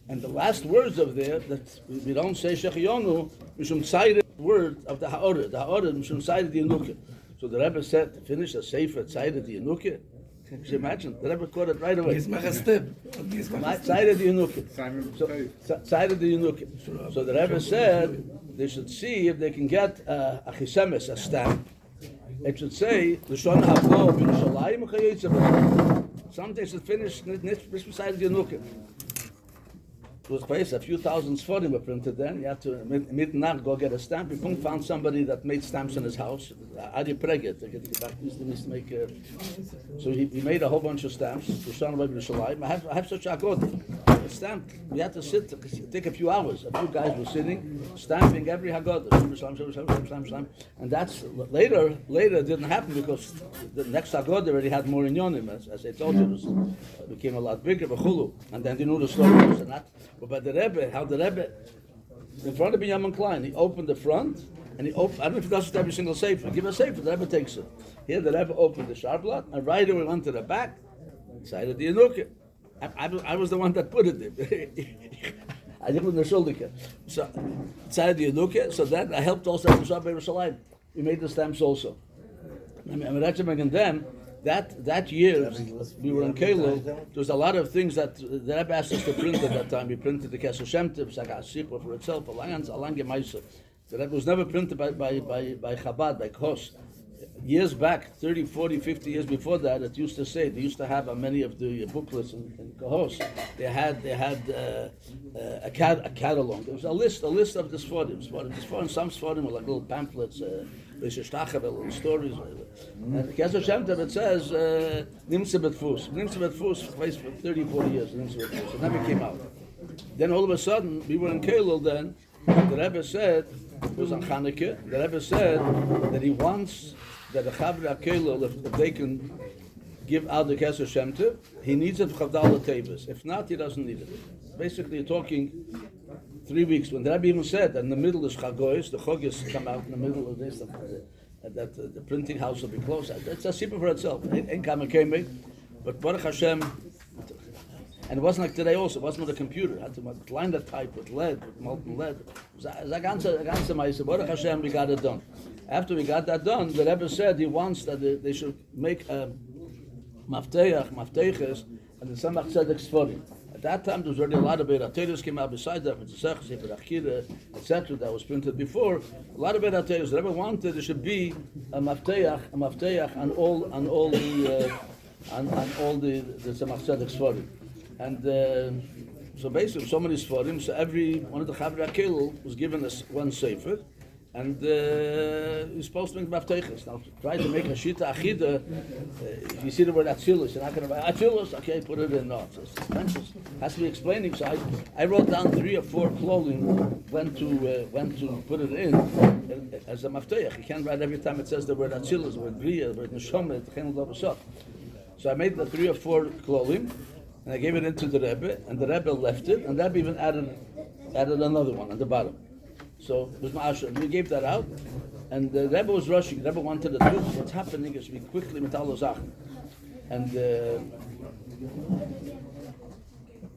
And the last words of there, that we don't say Shechionu, Mishum Tzayre word of the Ha'orah. The Ha'orah, Mishum Tzayre di Yenuke. So the Rebbe said to finish a Sefer Tzayre di Yenuke. Can you imagine? The Rebbe caught it right away. Tzayre di Yenuke. Tzayre di Yenuke. So the Rebbe said they should see if they can get a chisemes, a stamp. It should say L'shon Havo b'Yerushalayim u'chayitza. Some they should finish beside the Yenuke. It was place, a few thousand Sforim were printed then. You had to midnight go get a stamp. We found somebody that made stamps in his house. Adi Preget, he used to make. So he made a whole bunch of stamps. I have such a good stamp. We had to sit, take a few hours. A few guys were sitting, stamping every Haggadah. And that's later it didn't happen because the next Haggadah already had more inyonim. As I told you, it became a lot bigger. And then they knew the stories and that. But by the Rebbe, how the Rebbe, in front of Yaman Klein, he opened the front, and he opened, I don't know if he does it every single sefer. Give a sefer, the Rebbe takes it. Here the Rebbe opened the Sharblat, and right away went to the back, side of the Yenuke. I was the one that put it there. I didn't the Shuldiker. So, side of the Yenuke, so then I helped also at the Shabbat Yerushalayim. We made the stamps also. And then, that year, we were in Kelo, there was a lot of things that the Rebbe asked us to print at that time. We printed the Kesher Shem Tov, Sagas Sipur for itself, Alang Gemaisa. The Rebbe was never printed by Chabad, by Kos. Years back, 30, 40, 50 years before that, it used to say, they used to have many of the booklets in Kahos, they had a catalog. There was a list of the Sforim. Some Sforim were like little pamphlets, little stories. And Kesher Shem Tov, it says, Nimtze Betfus. Nimtze Betfus placed for 30, 40 years, Nimtze Betfus. And then we came out. Then all of a sudden, we were in Kelul then, The Rebbe said, it was on Chanukah, the Rebbe said that he wants that the Chavre HaKelel, if they can give out the Keser Shem Tov, he needs it for Chavdal Tevis. If not, he doesn't need it. Basically, you're talking 3 weeks. When the Rebbe even said that in the middle is Chagoyis, the Chogis come out in the middle of this, that the printing house will be closed. It's a sipur for itself. Ain't Kamakeme, but Baruch Hashem, and it wasn't like today also, it wasn't with a computer. It had to line that type with lead, with molten lead. It was a ganze Maise. Baruch Hashem, we got it done. After we got that done, the Rebbe said he wants that they should make a mafteches, and the Samach Tzedek Sforim. At that time, there was already a lot of Beirateres came out besides that, with the Sech, Sefer Achira, etc., that was printed before. A lot of Beirateres. The Rebbe wanted there should be a mafteach on all the Samach Tzedek Sforim. And so basically, so many Sforim, so every one of the Chavre HaKelel was given us one Sefer, and he's supposed to make Mafteches. Now, try to make a Shita Achida, if you see the word Atzilus, you're not going to write Atzilus, okay, put it in. No, it's expensive. Has to be explaining. So I wrote down 3 or 4 clothing when to put it in as a Mafteach. You can't write every time it says the word Atzilus, the word Bria, the word Neshama, the Chen Lovasot. So I made the 3 or 4 clothing, and I gave it into the Rebbe, and the Rebbe left it, and the Rebbe even added another one on the bottom. So it was Ma'asher. We gave that out, and the Rebbe was rushing. The Rebbe wanted to do what's happening is we quickly mit all Sachen. And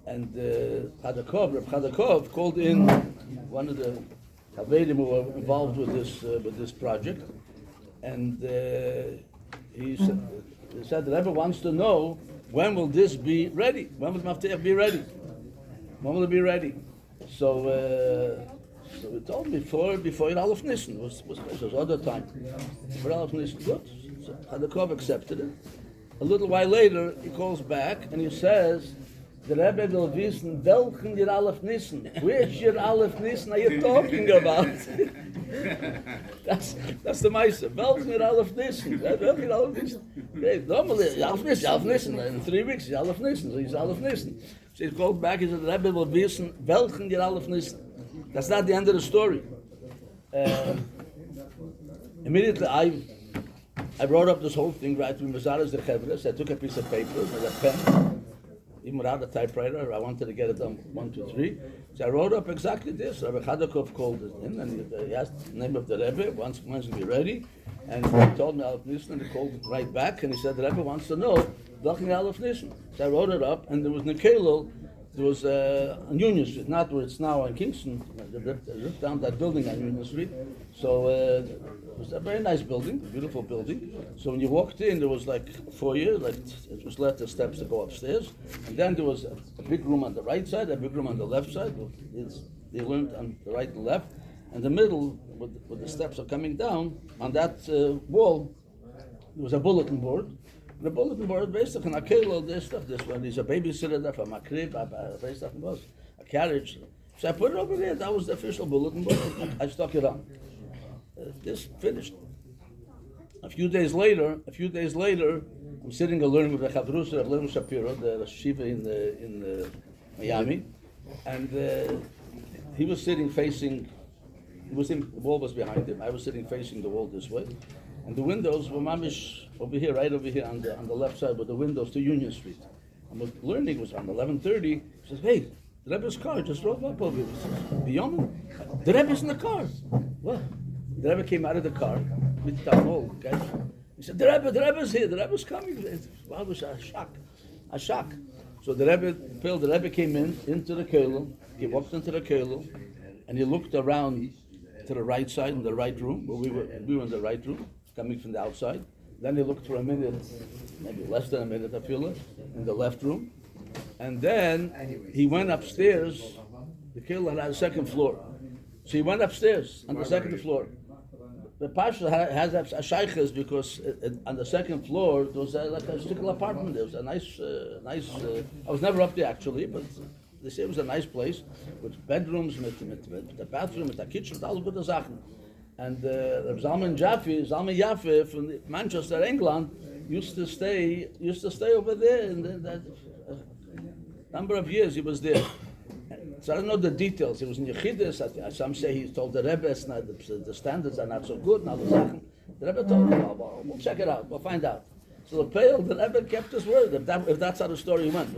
Reb Chadakov called in one of the Havedim who were involved with this project, and he said the Rebbe wants to know, when will this be ready? When will Mafteach be ready? When will it be ready? So he told me before Aleph Nissen was other time. For Aleph Nissen, good. So Hadakov accepted it. A little while later, he calls back and he says, the Rebbe will wissen, welchen your Aleph Nissen? Which your Aleph Nissen are you talking about? That's the Meise. Welchen your Aleph Nissen? Welchen your Aleph Nissen? Normally, Aleph Nissen. In 3 weeks, he's Aleph Nissen. So he's Aleph Nissen. So he called back, he said, the Rebbe will wissen, welchen your Aleph Nissen? That's not the end of the story. Immediately, I wrote up this whole thing right with Mazaras the Chevres. I took a piece of paper with a pen, even without a typewriter. I wanted to get it done 1, 2, 3. So I wrote up exactly this. Rabbi Chadakov called it in, and he asked the name of the Rebbe, wants to be ready. And he told me Aleph Nissen, and he called it right back, and he said, the Rebbe wants to know, Welchen Aleph Nissen. So I wrote it up, and there was Nikelel. There was on Union Street, not where it's now on Kingston. They ripped down that building on Union Street. So it was a very nice building, beautiful building. So when you walked in, there was like a foyer, like it was left the steps to go upstairs. And then there was a big room on the right side, a big room on the left side. They learned on the right and left. And the middle, where the steps are coming down, on that wall, there was a bulletin board. The bulletin board basically on a this stuff, this one. There's a babysitter there for my crib, a carriage. So I put it over there. That was the official bulletin board. I stuck it on. This finished. A few days later, I'm sitting and learning with the Chavrusa of Levin Shapiro, the Shiva in Miami, and he was sitting facing. The wall was behind him. I was sitting facing the wall this way. And the windows were mamish over here, right over here on the left side, with the windows to Union Street. And what learning was around 11:30. He says, "Hey, the Rebbe's car just drove up over here." Beyond the Rebbe's in the car. What? The Rebbe came out of the car with the whole guys. He said, "The Rebbe's here. The Rebbe's coming." Wow, it was a shock. So the Rebbe came into the kollel. He walked into the kollel, and he looked around to the right side in the right room, where we were in the right room, coming from the outside. Then he looked for a minute, maybe less than a minute, I feel it, in the left room. And then he went upstairs. The kollel had a second floor. So he went upstairs on the second floor. The Pasha has a shaykhs because on the second floor there was like a little apartment. There was a nice. I was never up there actually, but they say it was a nice place with bedrooms, with the bathroom, with the kitchen, with all the good Sachen. And Zalman Yaffe from Manchester, England, used to stay over there, and that number of years he was there. So I don't know the details. It was in Yechidus. Some say he told the Rebbe it's not, the standards are not so good. Now the Rebbe told him, well, we'll check it out. We'll find out. So the Rebbe kept his word. If that's how the story went.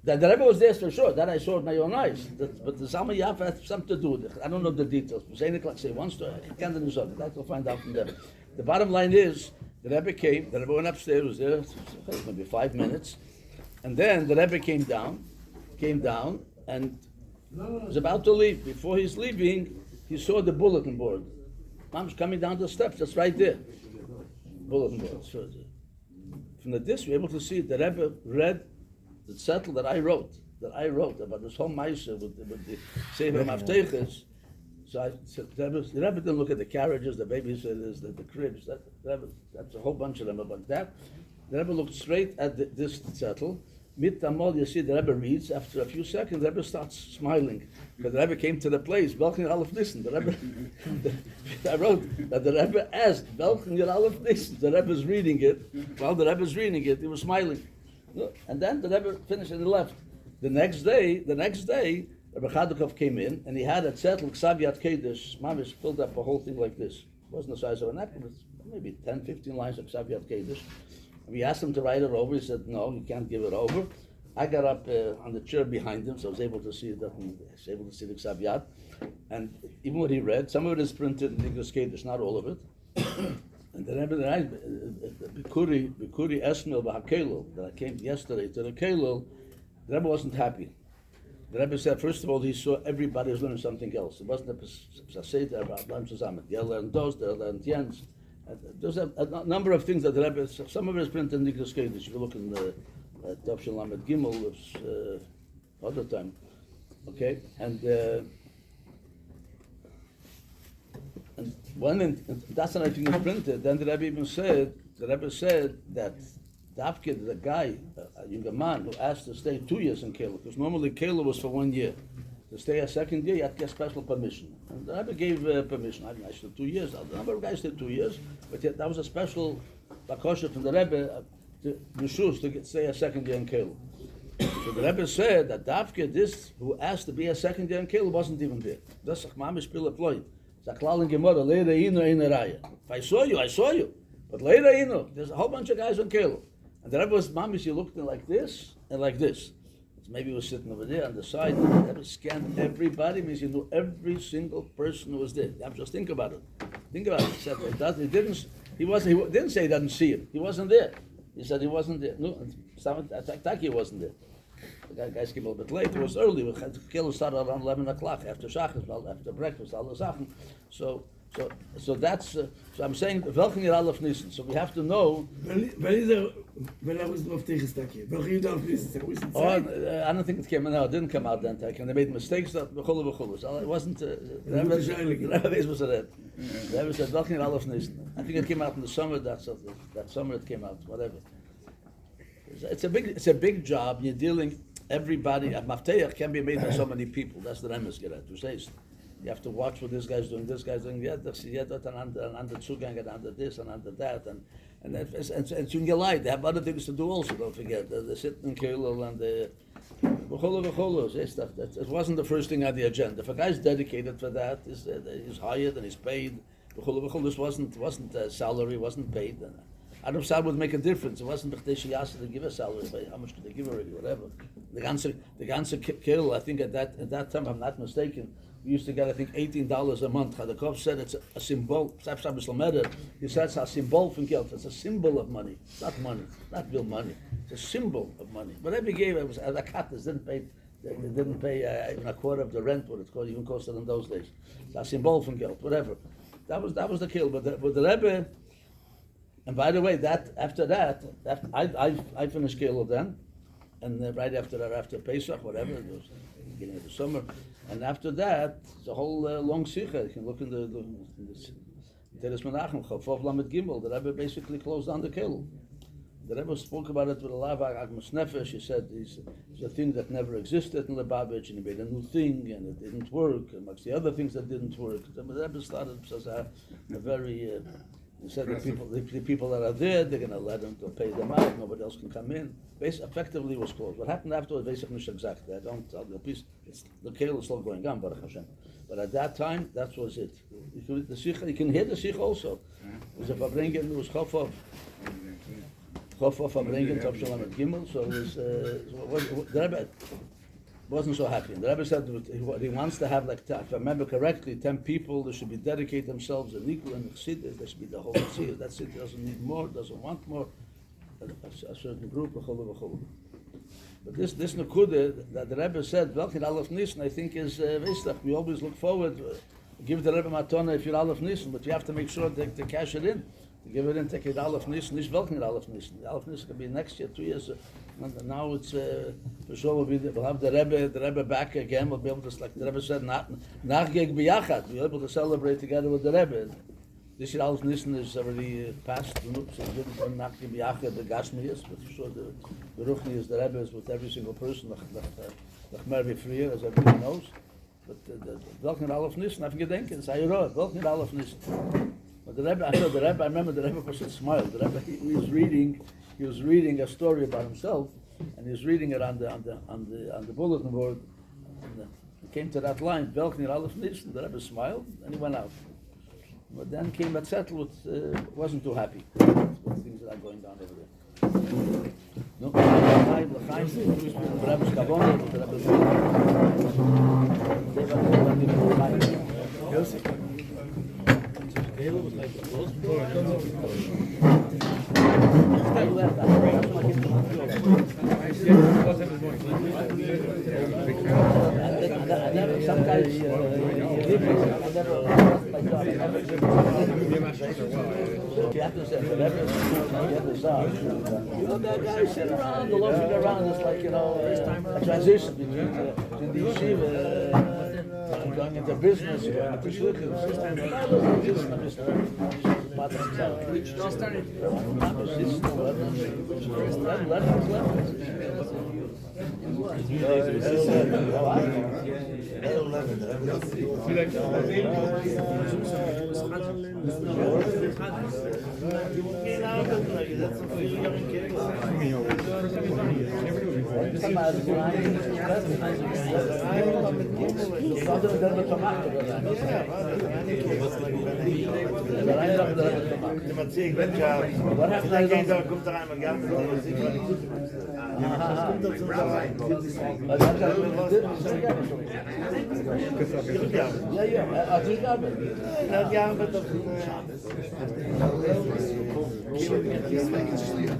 The Rebbe was there for sure. That I saw with my own eyes. But the Zalman Yaf had something to do with it. I don't know the details. Say one story. I can't understand. That we'll find out from them. The bottom line is, the Rebbe came. The Rebbe went upstairs. Was there maybe 5 minutes, and then the Rebbe came down, and was about to leave. Before he's leaving, he saw the bulletin board. Mom's coming down the steps. That's right there. Bulletin board. So, from the distance, we're able to see the Rebbe read the zettel that I wrote about this whole Maisa with the Sefer Mafteches. So the Rebbe didn't look at the carriages, the babysitters, the cribs. That's a whole bunch of them. About that, the Rebbe looked straight at this zettel. Mit Tamol, you see the Rebbe reads. After a few seconds, the Rebbe starts smiling because the Rebbe came to the place. Welchen Aleph Nissen. The Rebbe, I wrote that the Rebbe asked, Welchen Aleph Nissen. The Rebbe is reading it. While the Rebbe is reading it, he was smiling. And then the Rebbe finished and he left. The next day, Rebbe Chadukov came in and he had a zettel, Ksaviat Kedesh. Mamish filled up a whole thing like this. It wasn't the size of an apple, it's maybe 10, 15 lines of Ksaviat Kedesh. We asked him to write it over. He said, no, you can't give it over. I got up on the chair behind him, so I was able to see it. I was able to see the Ksaviat. And even what he read, some of it is printed in English Kedesh, not all of it. And the Rebbe, Bikuri Esmil B'Hakelul, that I came yesterday to the Kelul, the Rebbe wasn't happy. The Rebbe said, first of all, he saw everybody was learning something else. It wasn't a Seder about Lam Shazamet. They learned those, they learned Jens. There's a number of things that the Rebbe, some of it is printed in English Kedesh. You look in the Tavshin Lamed Gimel, it's other time. Okay? And that's not anything is printed. Then the Rebbe even said, that Davkid, the guy, a younger man, who asked to stay 2 years in Kela, because normally Kela was for 1 year. To stay a second year, you had to get special permission. And the Rebbe gave permission. I stayed 2 years. A number of guys stayed 2 years, but that was a special bakosha from the Rebbe to stay a second year in Kela. So the Rebbe said that Davkid, this who asked to be a second year in Kela, wasn't even there. That's Mamish Pila Floyd. If I saw you. But later, there's a whole bunch of guys on Kelo. And the Rebbe was, Mamish, you looked like this and like this. Maybe he was sitting over there on the side. The Rebbe scanned everybody, means you knew every single person who was there. You have to just think about it. He didn't say he doesn't see it. He wasn't there. He said he wasn't there. No, he wasn't there. The guys came a little bit late. It was early. Kelo started around 11 o'clock after Shachas, after breakfast, all the Sachen. So that's. So I'm saying welchen Yud Aleph Nissen. So we have to know. When I was off Tegestake, welchen Yud Aleph Nissen? I don't think it came. No, it didn't come out then. And they made mistakes. That so it wasn't. The Rebbe said welchen Yud Aleph Nissen. I think it came out in the summer. That summer it came out. Whatever. It's a big job. You're dealing. Everybody at Mafteach can be made by so many people. That's the Remes Gerat. You have to watch what this guy's doing. This guy's doing under Zugang and under this and under that, and you can lie. They have other things to do also. Don't forget the sitting in Kilo and the stuff. It wasn't the first thing on the agenda. If a guy's dedicated for that, he's hired and he's paid. This wasn't salary, wasn't paid. Adam Sal would make a difference. It wasn't because she asked to give a salary, but how much could they give already, whatever. The ganze kill, I think at that time, if I'm not mistaken, we used to get, I think, $18 a month. Chadakov said it's a symbol. He said it's a symbol from Geld. It's a symbol of money. It's not money. Not real money. It's a symbol of money. Whatever he gave, it was the katas didn't pay even a quarter of the rent, what it's called, even costed in those days. It's a symbol from Geld, whatever. That was the kill. But the Rebbe. And by the way, after that, I finished Kelo then, and right after that, after Pesach, whatever, it was the beginning of the summer, and after that, the whole long Sikha. You can look in the Teres Menachem, Chafov Lamed Gimel. The Rebbe basically closed down the Kelo. The Rebbe spoke about it with a lot of Agmas Nefesh. He said it's a thing that never existed in Lubavitch, and he made a new thing, and it didn't work, amongst the other things that didn't work. The Rebbe started a very He said the people that are there, they're going to let them to pay them out. Nobody else can come in. Effectively, was closed. What happened afterwards, basically, not exactly. I don't tell the piece. The kale is still going on, Baruch Hashem. But at that time, that was it. You can hear the sikh also. It was a Fabringen, it was Chofof Fabringen, Top Shalom at Gimel. So it was, the Rebbe wasn't so happy. And the Rebbe said he wants to have, like, if I remember correctly, 10 people, they should be dedicate themselves and equal in the Chassidus. There should be the whole Chassidus. That city doesn't need more, doesn't want more. A certain group, but this Nakuda that the Rebbe said, Velkin Aleph Nisan, I think is Vestach. We always look forward, give the Rebbe Matona if you're Aleph Nisan, but you have to make sure to cash it in. To give it in, take it Aleph Nisan, nicht Velkin Aleph Nisan. Aleph Nisan can be next year, 2 years. And now it's, for sure we'll have the Rebbe back again. We'll be able to, like the Rebbe said, Nachgeg B'yachat. We'll be able to celebrate together with the Rebbe. This year Aleph Nisan is already passed, so we didn't not give Yachid the Gashmias, but for sure the Ruchni is the Rebbe is with every single person, the Khmer B'frier, as everybody knows. But Welchen Aleph Nisan, I've gedenken, it's Ayurah, Welchen Aleph Nisan. But the Rebbe, I remember the Rebbe was smiled. The Rebbe, he was reading a story about himself, and he was reading it on the bulletin board, and he came to that line, Welchen Aleph Nisan, the Rebbe smiled, and he went out. But then came Batzettel, wasn't too happy with things that are going down over there. No, L'chaim, the Rebbe's Kavonah, the Rebbe's sometimes that guy sit around, the loafing around, it's like, a transition between the yeshiva going into business, going into shluchim.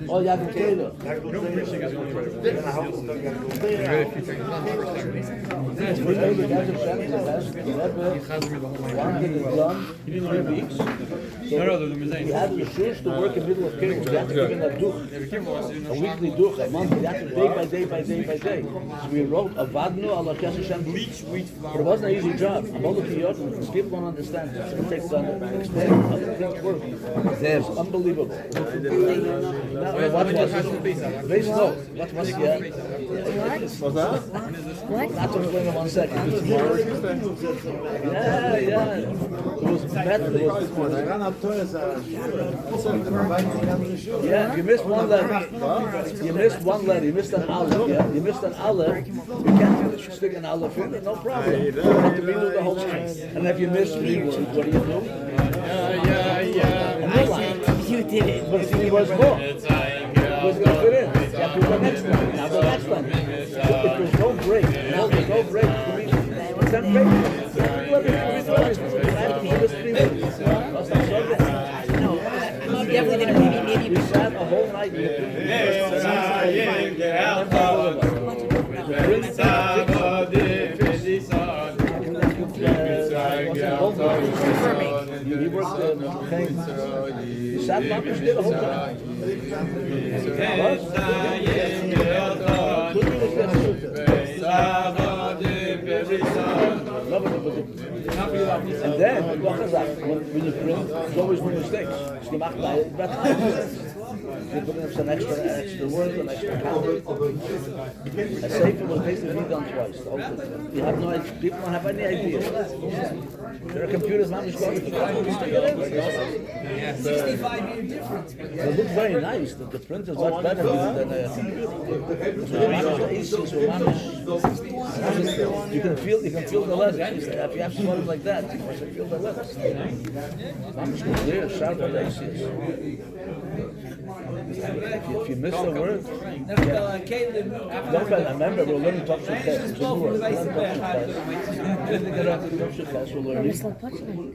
Oh, ja, Kele. He had the shoes to work in the middle of Kele. He had to give him a duch, a weekly duch, a month. He had to day by day. So we wrote a vadnu ala Keseshem bleach wheat flour. But it wasn't an easy job. I'm all looking at it. People don't understand. It's going to take time to explain how the things work. It's unbelievable. What was that? That's what's going on 1 second. Yeah. It was metal. Yeah, you missed one letter. You missed an aleph. Yeah? You missed an aleph. You can't stick an aleph in it, no problem. You have to redo the whole thing. And if you miss 3 words, what do you do? You did it. But if it was more, it was going to fit in. You have to do the next one. Now the next one. If there's no break, there's no break. It's not break. Definitely didn't maybe we sat a whole night. He worked the thing. He sat up and did the whole time. And then, when you print, there's always no mistakes. They put in some extra words and extra colors. A sefer was basically done twice. You have no idea. People don't have any idea. There are computers now just going to Yeah, 65-year difference. They look very nice. The print is much better than a computer. You can feel the letters. If you have something like that, you can feel the letters. Clear, sharp, if you miss a word, I remember we're learning top shekhes.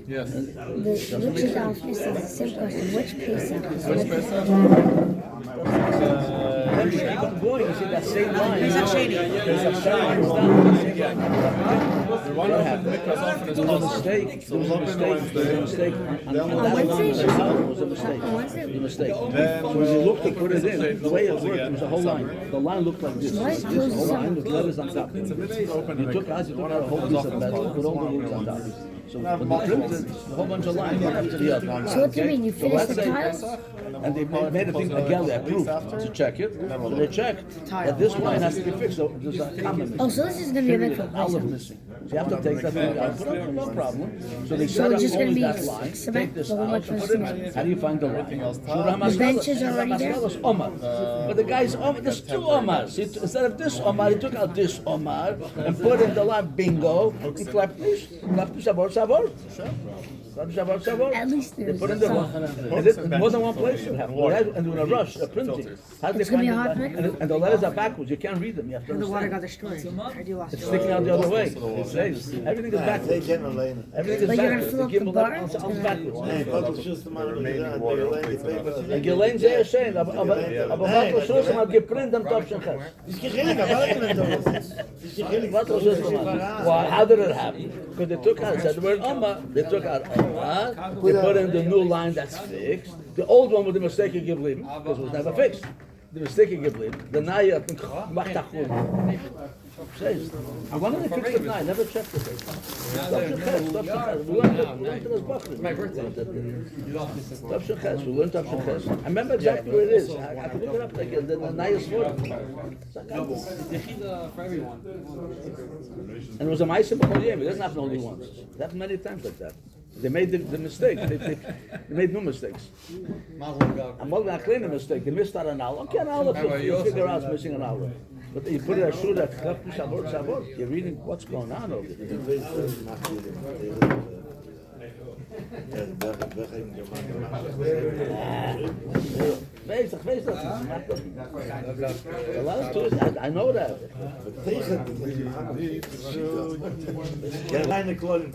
Yes. Which is the same question. Which Pesach is Which Pesach? Keep on going, you see that same line. What happened? There was a mistake. There was a mistake. A mistake. So when you looked to put it in, the way it worked, it was a whole line. The line looked like this. This whole line with letters on top. You took out a whole piece of metal, put all the words on top. So when they printed, a whole bunch of lines one after the other. So what do you mean? You finished the tiles? And they made a thing again, they approved to check it. So they checked that this line has to be fixed. So there's a comma missing. Oh, so this is going to be a Period, olive missing. So you have to take that thing out. Put up, no problem. So they So set it's up just going only to be that line. cement, Take this the whole out. bunch of Put it in. cement. How do you find the line? The bench is already there? But the guy's Omar, there's two Omars. Instead of this Omar, he took out this Omar and put in the line bingo. He clapped this. Sabor. At least They there's put in the one, and it's more than one place you have. And in a rush, a printing. How do they It's gonna find be it? hard print? And the letters are backwards. You can't read them. You have to The water understand. got destroyed. It's sticking out the other way. It says everything is backwards. Everything is Like you're gonna backwards. fill up The the gimbal bar? is backwards. And And Ghislaine zei schön, aber was Schluss mal geprintet am Topfen Ches. Well, how did it happen? Because they took out, said the word Amma, they took out Amma, they put in the new line that's fixed. The old one with the mistake of Giblim, because it was never fixed. The mistake of Giblim, the Naya, says, I wanted to fix it now, I never checked it. Topfen Ches. We learned this book. My birthday. Topfen Ches, we learned Topfen Ches. I remember exactly where it is. I could look it up again, the Naya Sword. For everyone. And it was a Ma'aseh B'Cholim. It doesn't happen only once. It happened many times like that. They made the mistake. They made new mistakes. I'm not going to claim a mistake. They missed out an hour. Okay, an hour. You figure out it's missing an hour. But you put it as sure that you're reading what's going on over there. I know that. Ja, kleine Klollen.